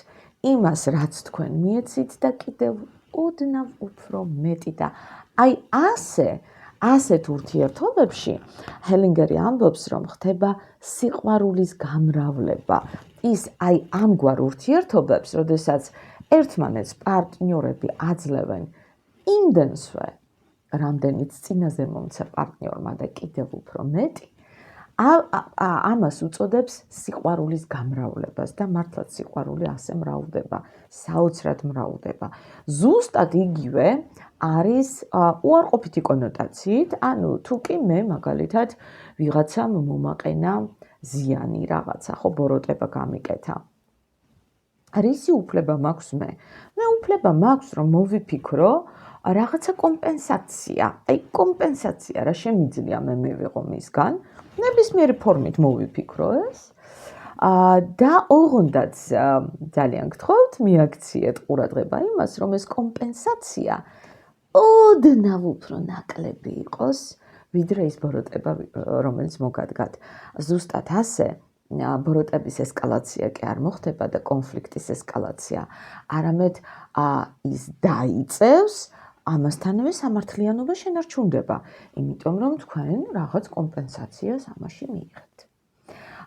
[SPEAKER 1] იმას, რაც თქვენ მიეცით და კიდევ ოდნავ უფრო მეტი და აი ასეთ ურთიერთობებში ჰელინგერი ამბობს, რომ ხდება სიყვარულის გამრავლება. ის აი ამგვარ ურთიერთობებს, როდესაც ერთმანეთს პარტნიორები აძლევენ იმდენსვე, რამდენიც წინაზე მომცა პარტნიორმა და კიდევ უფრო მეტი, ამას უწოდებს სიყვარულის გამრავლებას და მართლაც სიყვარული ასე მრავლდება, საოცრად მრავლდება. ზუსტად იგივე არის უარყოფითი კონოტაციით, ანუ თუ კი მე მაგალითად ვიღაცამ მომაყენა ზიანი რაღაცა, ხო, ბოროტება გამიკეთა. რისი უფლება მაქვს მე? მე უფლება მაქვს, რომ მოვიფიქრო რაღაცა კომპენსაცია. აი, კომპენსაცია რა შემიძლია მე მივიღო მისგან, ნებისმიერი ფორმით მოვიფიქრო ეს. და ოღონდაც ძალიან გთხოვთ, მიაქციეთ ყურადღება იმას, რომ ეს კომპენსაცია ოდნავ უფრო ნაკლები იყოს, ვიდრე ის ბოროტება, რომელიც მოგადგათ. ზუსტად ასე, ბოროტების ესკალაცია კი არ მოხდება და კონფლიქტის ესკალაცია, არამედ ის დაიწევს, ამასთანავე სამართლიანობა შენარჩუნდება, იმიტომ რომ თქვენ რაღაც კომპენსაციას ამაში მიიღებთ.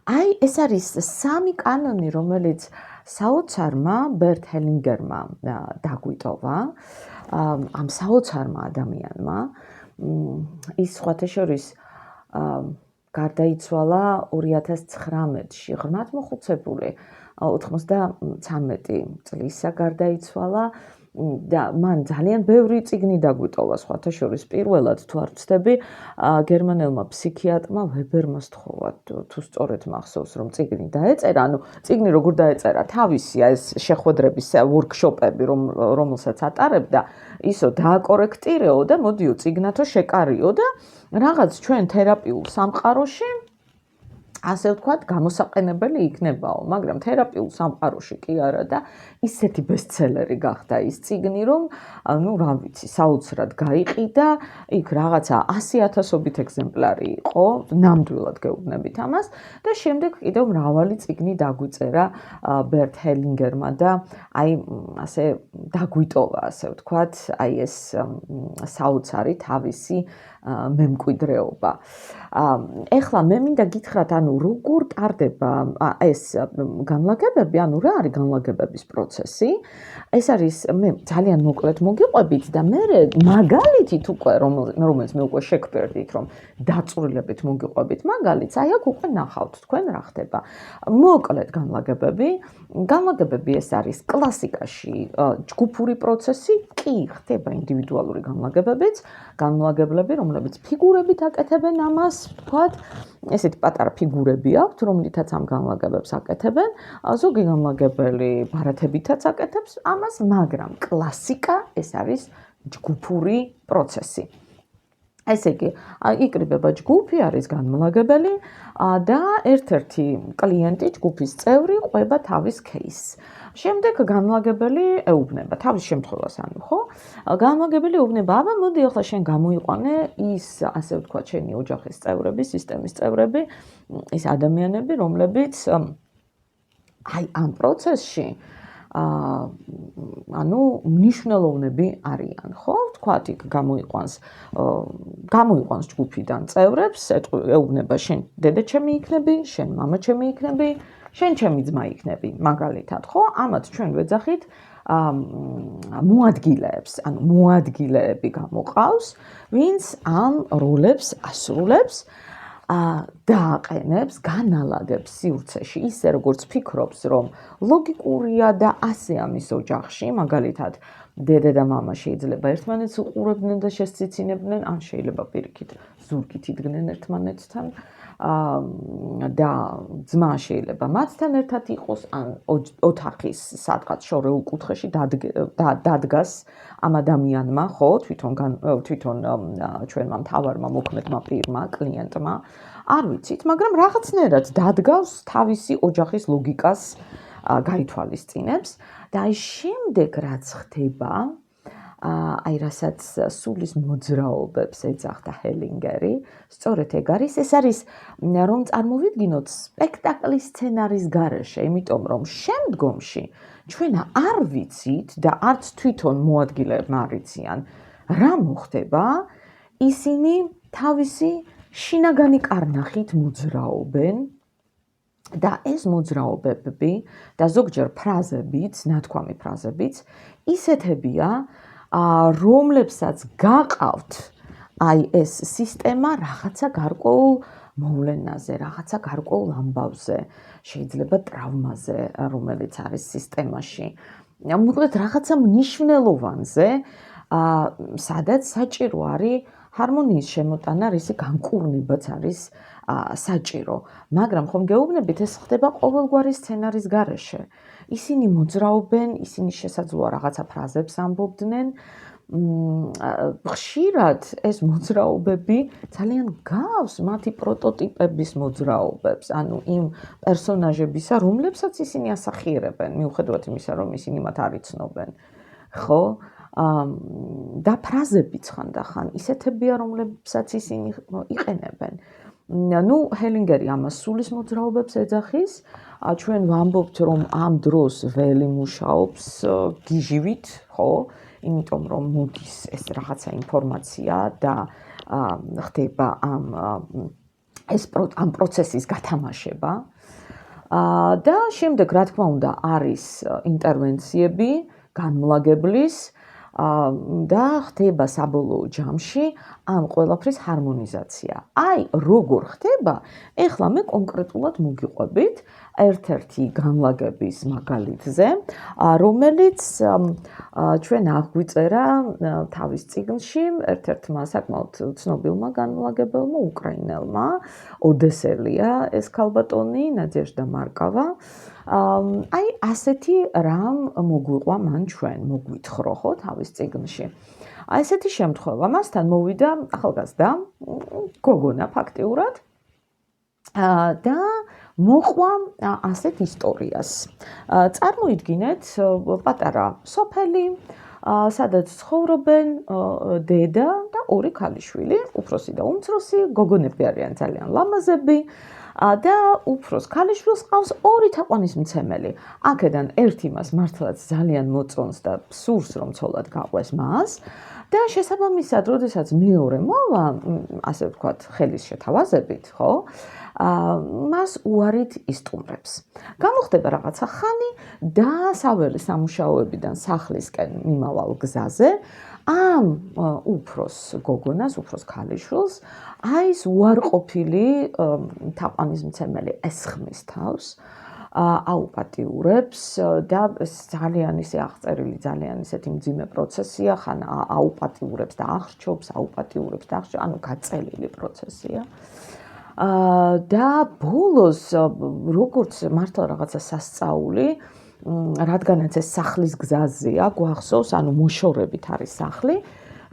[SPEAKER 1] აი, ეს არის სამი კანონი, რომელიც საოცარმა ბერტ ჰელინგერმა დაგვიტოვა, ამ საოცარმა ადამიანმა. ის სხვათა შორის გარდაიცვალა 2019-ში, ღრმად მოხუცებული, 93 წლისა გარდაიცვალა და მან ძალიან ბევრი წიგნი დაგვიტოვა, სხვათა შორის პირველად თუ არ ვცდები, გერმანელმა ფსიქიატრმა ვებერმა სთხოვა, თუ სწორედ მახსოვს, რომ წიგნი დაეწერა, ანუ წიგნი როგორ დაეწერა, თავისი ეს შეხვედრების ვორქშოპები, რომელსაც ატარებდა, ისო დააკორექტირეო და მოდიო წიგნათო შეკარიო და რაღაც ჩვენ თერაპიულ სამყაროში ასე ვთქვათ, გამოსაყენებელი იქნებაო, მაგრამ თერაპიულ სამყაროში კი არა და ისეთი ბესტსელერი გახდა ის წიგნი, რომ ну, რა ვიცი, საოცრად გაიყიდა, იქ რაღაცა 100,000-ობით ეგზემპლარი იყო, ნამდვილად გეუბნებით ამას და შემდეგ კიდევ მრავალი წიგნი დაგვიწერა ბერტ ჰელინგერმა და აი ასე დაგვიტოვა, ასე ვთქვათ, აი ეს საოცარი თავისი მემკვიდრეობა. ეხლა მე მინდა გითხრათ, ანუ როგორ ტარდება ეს განლაგებები, ანუ რა არის განლაგებების პროცესი? ეს არის მე ძალიან მოკლედ მოგიყვებით და მე მაგალითით უკვე რომელიც მე უკვე შეგფერდით, რომ დაწვრილებით მოგიყვებით მაგალითს, აი აქ უკვე ნახავთ თქვენ რა ხდება. მოკლედ განლაგებები ეს არის კლასიკაში ჯგუფური პროცესი, კი ხდება ინდივიდუალური განლაგებლები, რომლებიც ფიგურებით აკეთებენ ამას, ვთქვათ, ესეთი პატარა ფიგურები აქვთ, რომლითაც ამ განლაგებებს აკეთებენ, ზოგი განლაგებელი ბარათებითაც აკეთებს ამას, მაგრამ კლასიკა ეს არის ჯგუფური პროცესი. ესე იგი, იკრიბება ჯგუფი, არის განმლაგებელი და ერთ-ერთი კლიენტი, ჯგუფის წევრი ყვება თავის кейსს. შემდეგ განმლაგებელი ეუბნება თავის შემთხვევას, ანუ ხო? განმლაგებელი ეუბნება, აბა მოდი ახლა შენ გამოიყვანე ის, ასე ვთქვათ, შენი ოჯახის წევრები, სისტემის წევრები, ის ადამიანები, რომლებიც აი ამ პროცესში ანუ მნიშვნელოვნები არიან, ხო? ვთქვათ, იქ გამოიყვანს ჯგუფიდან წევრებს, ეუბნება შენ დედაჩემი იქნები, შენ მამაჩემი იქნები, შენ ჩემი ძმა იქნები, მაგალითად, ხო? ამათ ჩვენ ვეძახით მოადგილეებს, ანუ მოადგილეები გამოყავს, ვინც ამ როლებს ასრულებს დააყენებს, განალაგებს სივრცეში, ისე როგორც ფიქრობს, რომ ლოგიკურია და ასე ამის ოჯახში, მაგალითად, დედა და მამა შეიძლება ერთმანეთს უყურებდნენ და შესციცინებდნენ, ან შეიძლება პირიქით ზურგით იდგნენ ერთმანეთთან და ძმა შეიძლება მათთან ერთად იყოს, ან ოთახის სადღაც შორეულ კუთხეში დადგას ამ ადამიანმა, ხო, თვითონ ჩვენმა მთავარმა მოქმედმა პირმა, კლიენტმა, არ ვიცით, მაგრამ რაღაცნაირად დადგავს თავისი ოჯახის ლოგიკას გაითვალისწინებს და აი შემდეგ რაც ხდება, აი რასაც სულის მოძრაობებს ეძახდა ჰელინგერი, სწორედ ეგ არის, ეს არის რომ წარმოვიდგინოთ სპექტაკლის სცენარის გარეშე, იმიტომ რომ შემდგომში ჩვენ არ ვიცით და არც თვითონ მოადგილეებმა არ იციან, რა მოხდება, ისინი თავისი შინაგანი კარნახით მოძრაობენ და ეს მოძრაობები და ზოგჯერ ფრაზებიც, ნათქვამი ფრაზებიც ისეთებია, რომლებსაც გაყავთ აი ეს სისტემა რაღაცა გარკვეულ მოვლენაზე, რაღაცა გარკვეულ ამბავზე, შეიძლება ტრავმაზე, რომელიც არის სისტემაში. მოკლედ რაღაცა მნიშვნელოვანზე, სადაც საჭირო არის ჰარმონიის შემოტანა, რისი განკურნებაც არის საჭირო. მაგრამ ხომ გეუბნებით, ეს ხდება ყოველგვარი სცენარის გარეშე. ისინი მოძრაობენ, ისინი შესაძლოა რაღაცა ფრაზებს ამბობდნენ. ხშირად ეს მოძრაობები ძალიან გავს მათი პროტოტიპების მოძრაობებს, ანუ იმ პერსონაჟებისა, რომლებსაც ისინი ასახიერებენ, მიუხედავად იმისა, რომ ისინი მათ არ იცნობენ. ხო? და ფრაზებიც ხანდახან ისეთებია, რომლებსაც ისინი იყენებენ. ნუ ჰელინგერი ამას სულის მოძრაობებს ეძახის, ჩვენ ვამბობთ, რომ ამ დროს ველი მუშაობს გიჟივით, ხო? იმიტომ რომ მოდის ეს რაღაცა ინფორმაცია და ხდება ამ პროცესის გათამაშება. და შემდეგ, რა თქმა უნდა, არის ინტერვენციები განმლაგებლის და ხდება საბოლოო ჯამში ამ ყველაფრის ჰარმონიზაცია. აი, როგორ ხდება? ეხლა მე კონკრეტულად მოგიყვებით ერთ-ერთი განლაგების მაგალითზე, რომელიც ჩვენ აღვიწერა თავის წიგნში ერთ-ერთმა საკმაოდ ცნობილმა განლაგებელმა უკრაინელმა, ოდესელია ეს ქალბატონი, ნადეჟდა მარკავა. აი, ასეთი რამ მოგვიყვა მან ჩვენ, მოგვითხოვრო ხო თავის წიგნში. აი, ესეთი შემთხვევა, მასთან მოვიდა ახალგაზრდა გოგონა ფაქტიურად და მოყვა ასეთ ისტორიას. წარმოიდგინეთ პატარა სოფელი, სადაც ცხოვრობენ დედა და ორი ქალიშვილი, უფროსი და უმცროსი, გოგონები არიან ძალიან ლამაზები. და უფროს ქალიშვილს ყავს ორი თაყვანისმცემელი. აქედან ერთი მას მართლაც ძალიან მოწონს და სურს რომ ცოლად გაყვეს მას და შესაბამისად, როდესაც მეორე მოვა, ასე ვთქვათ, ხელის შეთავაზებით, ხო? მას უარით ისტუმრებს. გამოხდება რაღაცა ხანი და საველე სამუშაოებიდან სახლისკენ მიმავალ გზაზე ამ უფროს გოგონას, უფროს ქალიშვილს, აი ეს უარყოფილი თაყვანისმცემელი ესხმის თავს, აუპატიურებს და ძალიან ისე აღწერილი, ძალიან ისეთი მძიმე პროცესია, ხან აუპატიურებს და აღრჩობს, აუპატიურებს და აღრჩობს, ანუ გაწელილი პროცესია. და ბოლოს როგორც მართლა რაღაცა სასწაული, რადგანაც ეს სახლის გზაზეა, გვახსოვს, ანუ მოშორებით არის სახლი,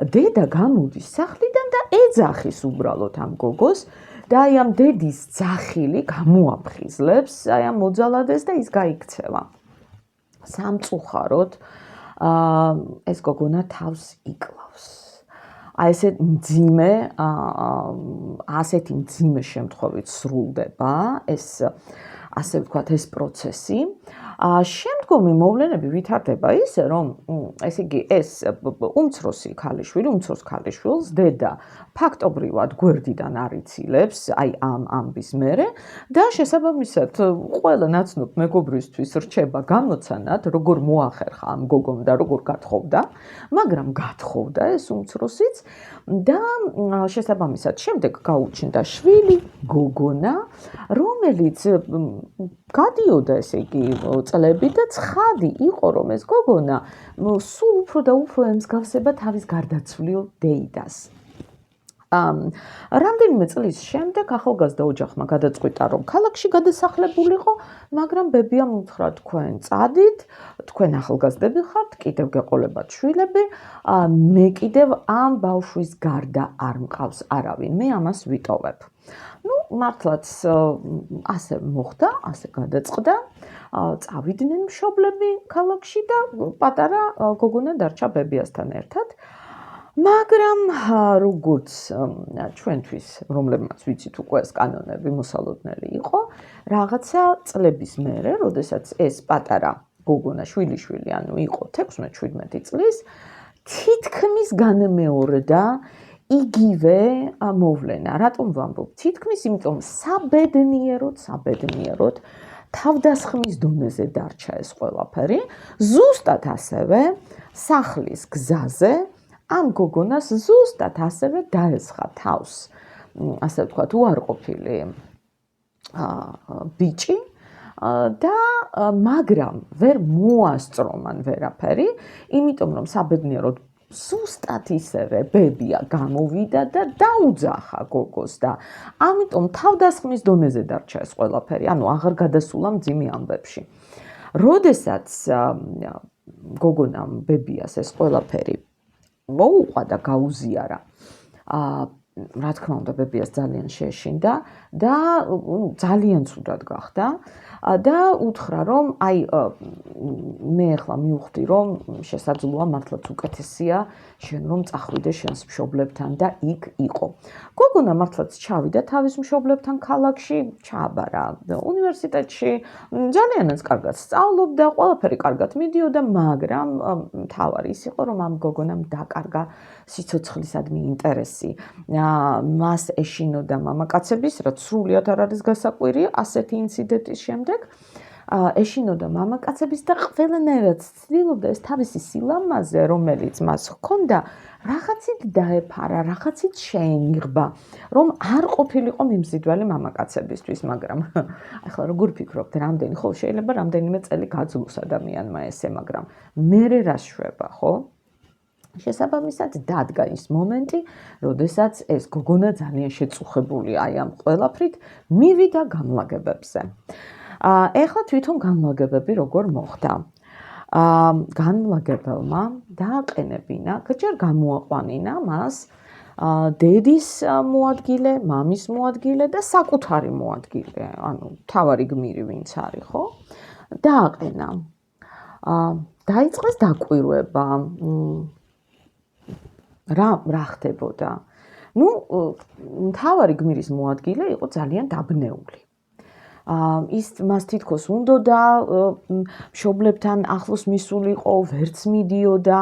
[SPEAKER 1] დედა გამოდის სახლიდან და ეძახის უბრალოდ ამ გოგოს და აი ამ დედის ძახილი გამოაფხიზლებს აი ამ მოძალადეს და ის გაიქცევა. სამწუხაროდ ეს გოგონა თავს იკლავს. აი ესეთ მძიმე, ასეთი მძიმე შემთხვევით სრულდება ეს ასე ვთქვათ ეს პროცესი. შემდგომი მოვლენები ვითარდება ისე, რომ ესე იგი ეს უმცროს ქალიშვილს დედა ფაქტობრივად გვერდიდან არიცილებს, აი ამ ამბის მერე და შესაბამისად ყველა ნაცნობ მეგობრისთვის რჩება გამოცანად, როგორ მოახერხა ამ გოგომ და როგორ გათხოვდა, მაგრამ გათხოვდა ეს უმცროსიც და შესაბამისად შემდეგ გაუჩნდა შვილი, გოგონა, რომელიც გადიოდა ესე იგი წლები და ცხადი იყო რომ ეს გოგონა სულ უფრო და უფრო ემსგავსება თავის გარდაცვლილ დეიდას. რამდენიმე წლის შემდეგ ახალგაზრდა ოჯახმა გადაწყვიტა რომ ქალაქში გადასახლებულიყო, მაგრამ ბებიამ უთხრა თქვენ წადით, თქვენ ახალგაზრდები ხართ, კიდევ გეყოლებათ შვილები, მე კიდევ ამ ბავშვის გარდა არ მყავს არავინ, მე ამას ვიტოვებ. მართლაც ასე მოხდა, ასე გადაწყდა, წავიდნენ მშობლები ქალაქში და პატარა გოგონა დარჩა ბებიასთან ერთად. მაგრამ როგორც ჩვენთვის, რომლებმაც ვიცით უკვე ეს კანონები მოსალოდნელი იყო, რაღაცა წლების მერე, როდესაც ეს პატარა გოგონა შვილიშვილი, ანუ იყო 16-17 წლის, თითქმის განმეორდა იგივე მოვლენა. რატომ ვამბობ? თითქმის იმიტომ საბედნიეროდ თავდასხმის დონეზე დარჩა ეს ყველაფერი, ზუსტად ასევე სახლის გზაზე ამ გოგონას ზუსტად ასევე დაესხა თავს, ასე ვთქვათ, უარყოფილი ბიჭი და მაგრამ ვერ მოასწრო მან ვერაფერი, იმიტომ რომ საბედნიეროდ ზუსტად ისევე ბებია გამოვიდა და დაუძახა გოგოს და ამიტომ თავდასხმის დონეზე დარჩა ეს ყველაფერი, ანუ აღარ გადასულა მძიმე ამბებში. როდესაც გოგონამ ბებიას ეს ყველაფერი მოუყვა და გაუზიარა, რა თქმა უნდა ბებიას ძალიან შეეშინდა და ძალიან ცუდად გახდა და უთხრა რომ აი მე ახლა მივხვდი რომ შესაძლოა მართლაც უკეთესია შენ რომ წახვიდე შენს მშობლებთან და იქ იყო. გოგონა მართლაც ჩავიდა თავის მშობლებთან ქალაქში, ჩააბარა უნივერსიტეტში, ძალიანაც კარგად სწავლობდა, ყველაფერი კარგად მიდიოდა, მაგრამ მთავარი ის იყო რომ ამ გოგონამ დაკარგა სიცოცხლისადმი ინტერესი. მას ეშინოდა მამაკაცების, რაც სრულიად არ არის გასაკვირი ასეთი ინციდენტის შემდეგ. ეშინოდა მამაკაცების და ყველანაირად ცდილობდა ეს თავისი სილამაზე, რომელიც მას ჰქონდა, რაღაცით დაეფარა, რაღაცით შეენიღბა, რომ არ ყოფილიყო მიმზიდველი მამაკაცებისთვის, მაგრამ ახლა როგორ ფიქრობთ, რამდენი ხო შეიძლება რამდენიმე წელი გაძლოს ადამიანმა ესე, მაგრამ მერე რა შვება, ხო? შესაბამისად დადგა ის მომენტი, როდესაც ეს გოგონა ძალიან შეწუხებული აი ამ ყველაფრით მივიდა განლაგებებზე. ეხლა თვითონ განლაგებები როგორ მოხდა? განლაგებელმა დააყენებინა, ჯერ გამოაყვანინა მას დედის მოადგილე, მამის მოადგილე და საკუთარი მოადგილე, ანუ თავარი გმირი ვინც არის, ხო? დააყენა. დაიწყეს დაკვირვება. რა ხდებოდა? მთავარი გმირის მოადგილე იყო ძალიან დაბნეული. მას თითქოს უნდოდა მშობლებთან ახლოს მისულიყო, ვერც მიდიოდა.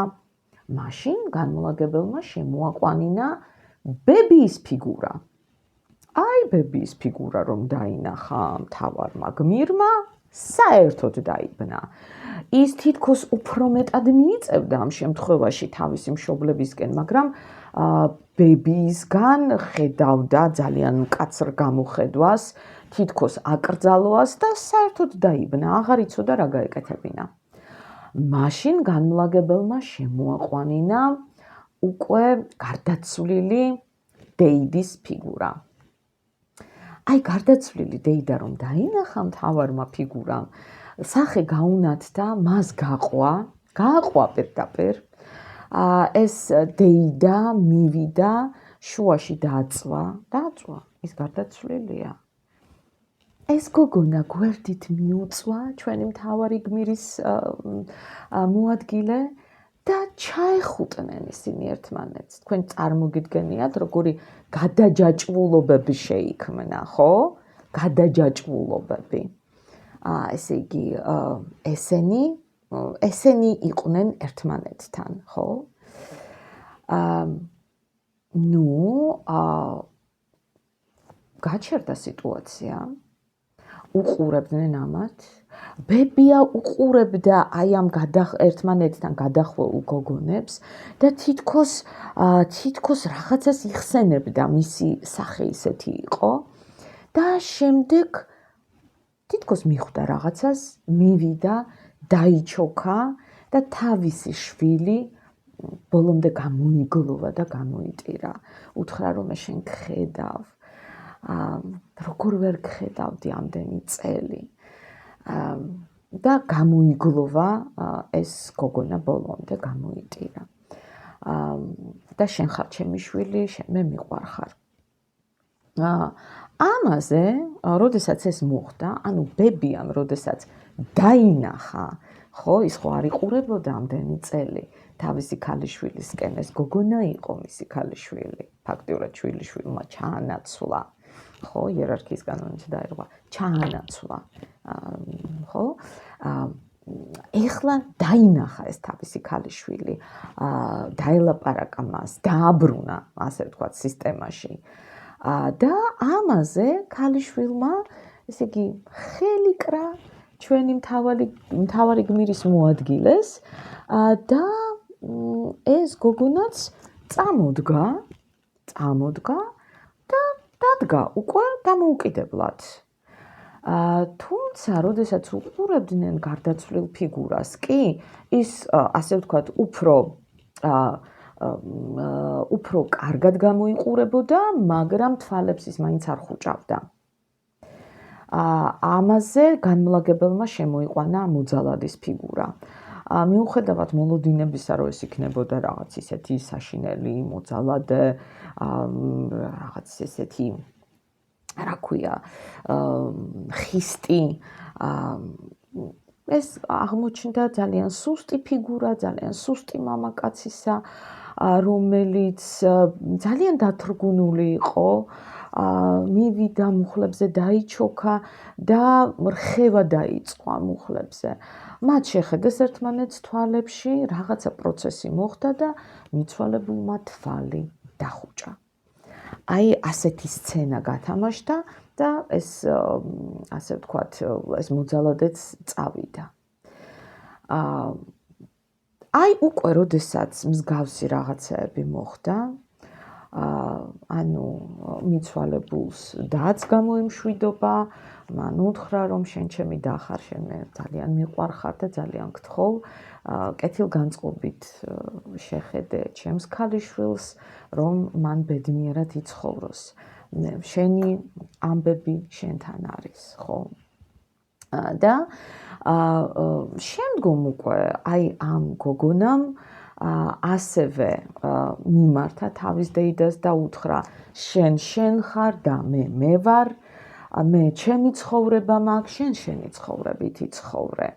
[SPEAKER 1] მაშინ განმლაგებელმა შემოაყვანინა ბებიის ფიგურა. აი ბებიის ფიგურა რომ დაინახა მთავარმა გმირმა, საერთოდ დაიბნა. ის თითქოს უფრო მეტად მიიწევდა ამ შემთხვევაში თავისი მშობლებისკენ, მაგრამ ბებიისგან ხედავდა ძალიან მკაცრ გამოხედვას, თითქოს აკრძალვას და საერთოდ დაიბნა, აღარ იცოდა რა გაეკეთებინა. მაშინ განმლაგებელმა შემოაყვანინა უკვე გარდაცვლილი დეიდის ფიგურა. აი გარდაცვლილი დეიდა რომ დაინახა მთავარმა ფიგურამ, სახე გაუნათდა, მას გაყვა პირდაპირ. ეს დეიდა მივიდა შუაში დააწვა, ის გარდაცვლილია. ეს გოგონა გვერდით მიუწვა ჩვენი მთავარი გმირის მოადგილე და ჩაეხუტნენ ისინი ერთმანეთს. თქვენ წარმოგიდგენიათ, როგორი გადაჯაჭვულობები შეიქმნა, ხო? გადაჯაჭვულობები. ესე იგი, ესენი იყვნენ ერთმანეთთან, ხო? გაჩერდა სიტუაცია. უყურებდნენ ამათ. ბებია უყურებდა აი ამ ერთმანეთთან გადახვალ გოგონებს და თითქოს რაღაცას იხსენებდა, მისი სახე ისეთი იყო და შემდეგ თითქოს მიხვდა რაღაცას, მივიდა, დაიჩოქა და თავისი შვილი ბოლომდე გამოიგლოვა და გამოიტირა. უთხრა რომ შენ გხედავ. როგორ ვერ გხედავდი ამდენი წელი და გამოიგლოვა ეს გოგონა ბოლომდე გამოიტირა და შენ ხარ ჩემი შვილი, მე მიყვარხარ. ამაზე, როდესაც ეს მოხდა, ანუ ბებიამ როდესაც დაინახა, ხო, ის ხო არ იყურებოდა ამდენი წელი თავისი ქალიშვილისკენ, ეს გოგონა იყო მისი ქალიშვილი, ფაქტიურად შვილიშვილმა ჩაანაცვლა. ხო, იერარქიის კანონით დაერღვა, ჩაანაცვლა, ხო? ეხლა დაინახა ეს თავისი ქალიშვილი, დაელაპარაკა მას, დააბრუნა, ასე ვთქვათ, სისტემაში. და ამაზე ქალიშვილმა, ესე იგი, ხელი კრა ჩვენი მთავარი გმირის მოადგილეს და ეს გოგონაც წამოდგა და დადგა უკვე დამოუკიდებლად. თუმცა, როდესაც უყურებდნენ გარდაცვლილ ფიგურას, კი ის, ასე ვთქვათ, უფრო კარგად გამოიყურებოდა, მაგრამ თვალებს ის მაინც არ ხუჭავდა. ამაზე განმლაგებელმა შემოიყვანა მოძალადის ფიგურა. მიუხედავად მოლოდინებისა, რომ ეს იქნებოდა რაღაც ისეთი საშინელი მოძალადე, რაღაც ესეთი, რა ქვია, ხისტი, ეს აღმოჩნდა ძალიან სუსტი ფიგურა, ძალიან სუსტი მამაკაცისა, რომელიც ძალიან დათრგუნული იყო, მივიდა მუხლებზე დაიჩოქა და რხევა დაიწყო მუხლებზე. მათ შეხედეს ერთმანეთს თვალებში, რაღაცა პროცესი მოხდა და მიცვალებულმა თვალი დახუჭა. აი ასეთი სცენა გათამაშდა და ეს, ასე ვთქვათ, ეს მოძალადეც წავიდა. აი უკვე როდესაც მსგავსი რაღაცეები მოხდა, ანუ მიცვალებულს დაც გამოემშვიდობა, მან უთხრა რომ შენ ჩემი და ხარ, შენ მე ძალიან მიყვარხარ და ძალიან გთხოვ, კეთილგანწყობით შეხედე ჩემს ქალიშვილს, რომ მან ბედნიერად იცხოვროს. შენი ამბები შენთან არის, ხო? და შემდგომ უკვე აი ამ გოგონამ ასევე მიმართა თავის დეიდას და უთხრა შენ ხარ და მე ვარ, მე ჩემი ცხოვრება მაქვს, შენი ცხოვრებითი ცხოვრე.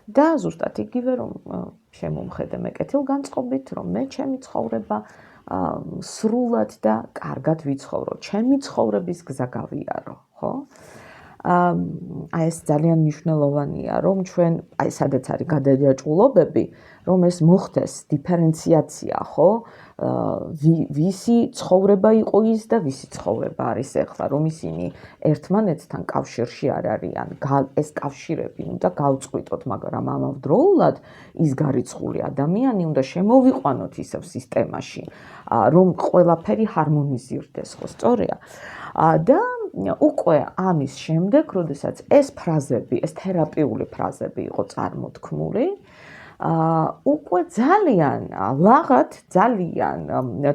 [SPEAKER 1] და ზუსტად იგივე რომ შემომხედე მე კეთილგანწყობით, რომ მე ჩემი ცხოვრება სრულად და კარგად ვიცხოვრო, ჩემი ცხოვრების გზა გავიარო, ხო? აი ეს ძალიან მნიშვნელოვანია, რომ ჩვენ აი სადაც არის გადაჯაჭვულობები, რომ ეს მოხდეს დიფერენციაცია, ხო? ვისი ცხოვრება იყო ის და ვისი ცხოვრება არის ეხლა, რომ ისინი ერთმანეთთან კავშირში არ არიან. ეს კავშირები უნდა გავწყვიტოთ, მაგრამ ამავდროულად ის გარიცხული ადამიანი უნდა შემოვიყვანოთ ისევ სისტემაში, რომ ყველაფერი ჰარმონიზირდეს, ხო, სწორია? და უკვე ამის შემდეგ, როდესაც ეს ფრაზები, ეს თერაპიული ფრაზები იყო წარმოთქმული, უკვე ძალიან ლაღად, ძალიან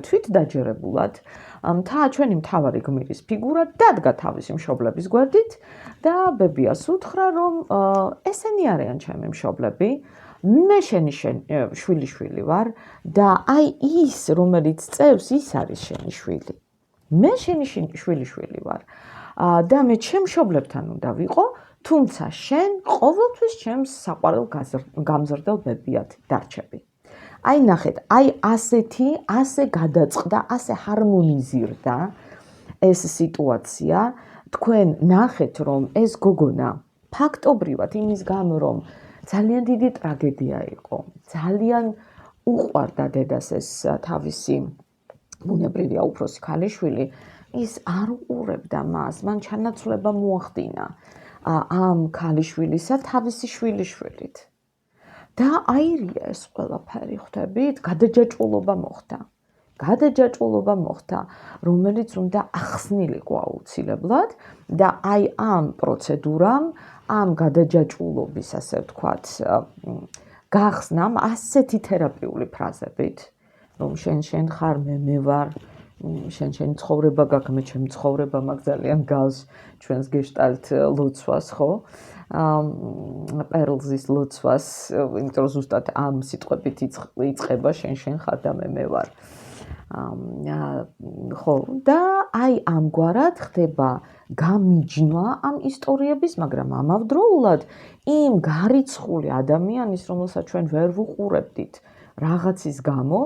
[SPEAKER 1] თვითდაჯერებულად ჩვენი მთავარი გმირის ფიგურა დადგა თავისი მშობლების გვერდით და ბებიას უთხრა, რომ ესენი არიან ჩემი მშობლები, მე შენი შვილი ვარ და აი ის რომელიც წევს ის არის შენი შვილი. მე შენი შვილი ვარ და მე ჩემ მშობლებთან უნდა ვიყო, თუმცა შენ ყოველთვის ჩემს საყვარელ გამზრდელ ბებიად დარჩები. აი ნახეთ, აი ასე გადაწყდა, ასე ჰარმონიზირდა ეს სიტუაცია. თქვენ ნახეთ, რომ ეს გოგონა ფაქტობრივად იმის გამო, რომ ძალიან დიდი ტრაგედია იყო. ძალიან უყვარდა დედას ეს თავისი ბუნებრივია უფროსი ქალიშვილი, ის არ უყურებდა მას, მან ჩანაცვლება მოახდინა ამ ქალიშვილისა თავისი შვილიშვილით. და აირია ეს ყველაფერი, ხვდებით, გადაჯაჭვულობა მოხდა, რომელიც უნდა ახსნილიყო აუცილებლად და აი ამ პროცედურამ, ამ გადაჯაჭვულობის, ასე ვთქვათ, გახსნამ ასეთი თერაპიული ფრაზებით, რომ შენ ხარ, მე ვარ, შენ ცხოვრება გაქვს, მე ჩემი ცხოვრება მაქვს, ძალიან გავს ჩვენს გეშტალტ ლოცვას, ხო? პერლზის ლოცვას, იმიტომ რომ ზუსტად ამ სიტყვებით იწყება შენ ხარ და მე ვარ. ხო, და აი ამგვარად ხდება გამიჯნა ამ ისტორიების, მაგრამ ამავდროულად იმ გარიცხული ადამიანის, რომელსაც ჩვენ ვერ ვუყურებდით რაღაცის გამო,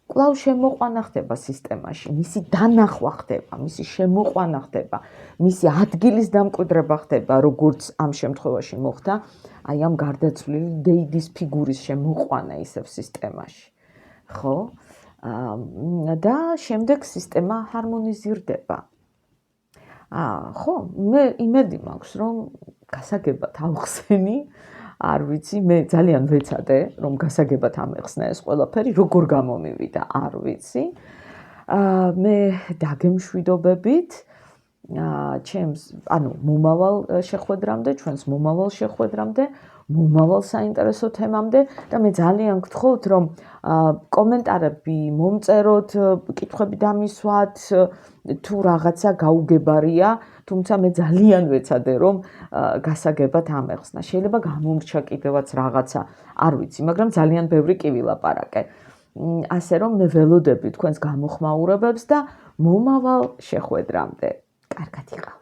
[SPEAKER 1] კვლავ შემოყვანა ხდება სისტემაში, მისი დანახვა ხდება, მისი შემოყვანა ხდება, მისი ადგილის დამკვიდრება ხდება, როგორც ამ შემთხვევაში მოხდა, აი ამ გარდაცვლილი დეიდის ფიგურის შემოყვანა ისევ სისტემაში. ხო? და შემდეგ სისტემა ჰარმონიზირდება. ხო, მე იმედი მაქვს, რომ გასაგებად ავხსენი, არ ვიცი, მე ძალიან ვეცადე, რომ გასაგებად ამეხსნა ეს ყველაფერი, როგორ გამომივიდა, არ ვიცი. მე დაგემშვიდობებით ჩემს, მომავალ შეხვედრამდე, ჩვენს მომავალ შეხვედრამდე, მომავალ საინტერესო თემამდე და მე ძალიან გთხოვთ, რომ კომენტარები მომწეროთ, კითხვები დამისვათ, თუ რაღაცა გაუგებარია, თუმცა მე ძალიან ვეცადე, რომ გასაგებად ამეხსნა. შეიძლება გამომრჩა კიდევაც რაღაცა, არ ვიცი, მაგრამ ძალიან ბევრი კი ვილაპარაკე. ასე რომ მე ველოდები თქვენს გამოხმაურებებს და მომავალ შეხვედრამდე. კარგად იყავ.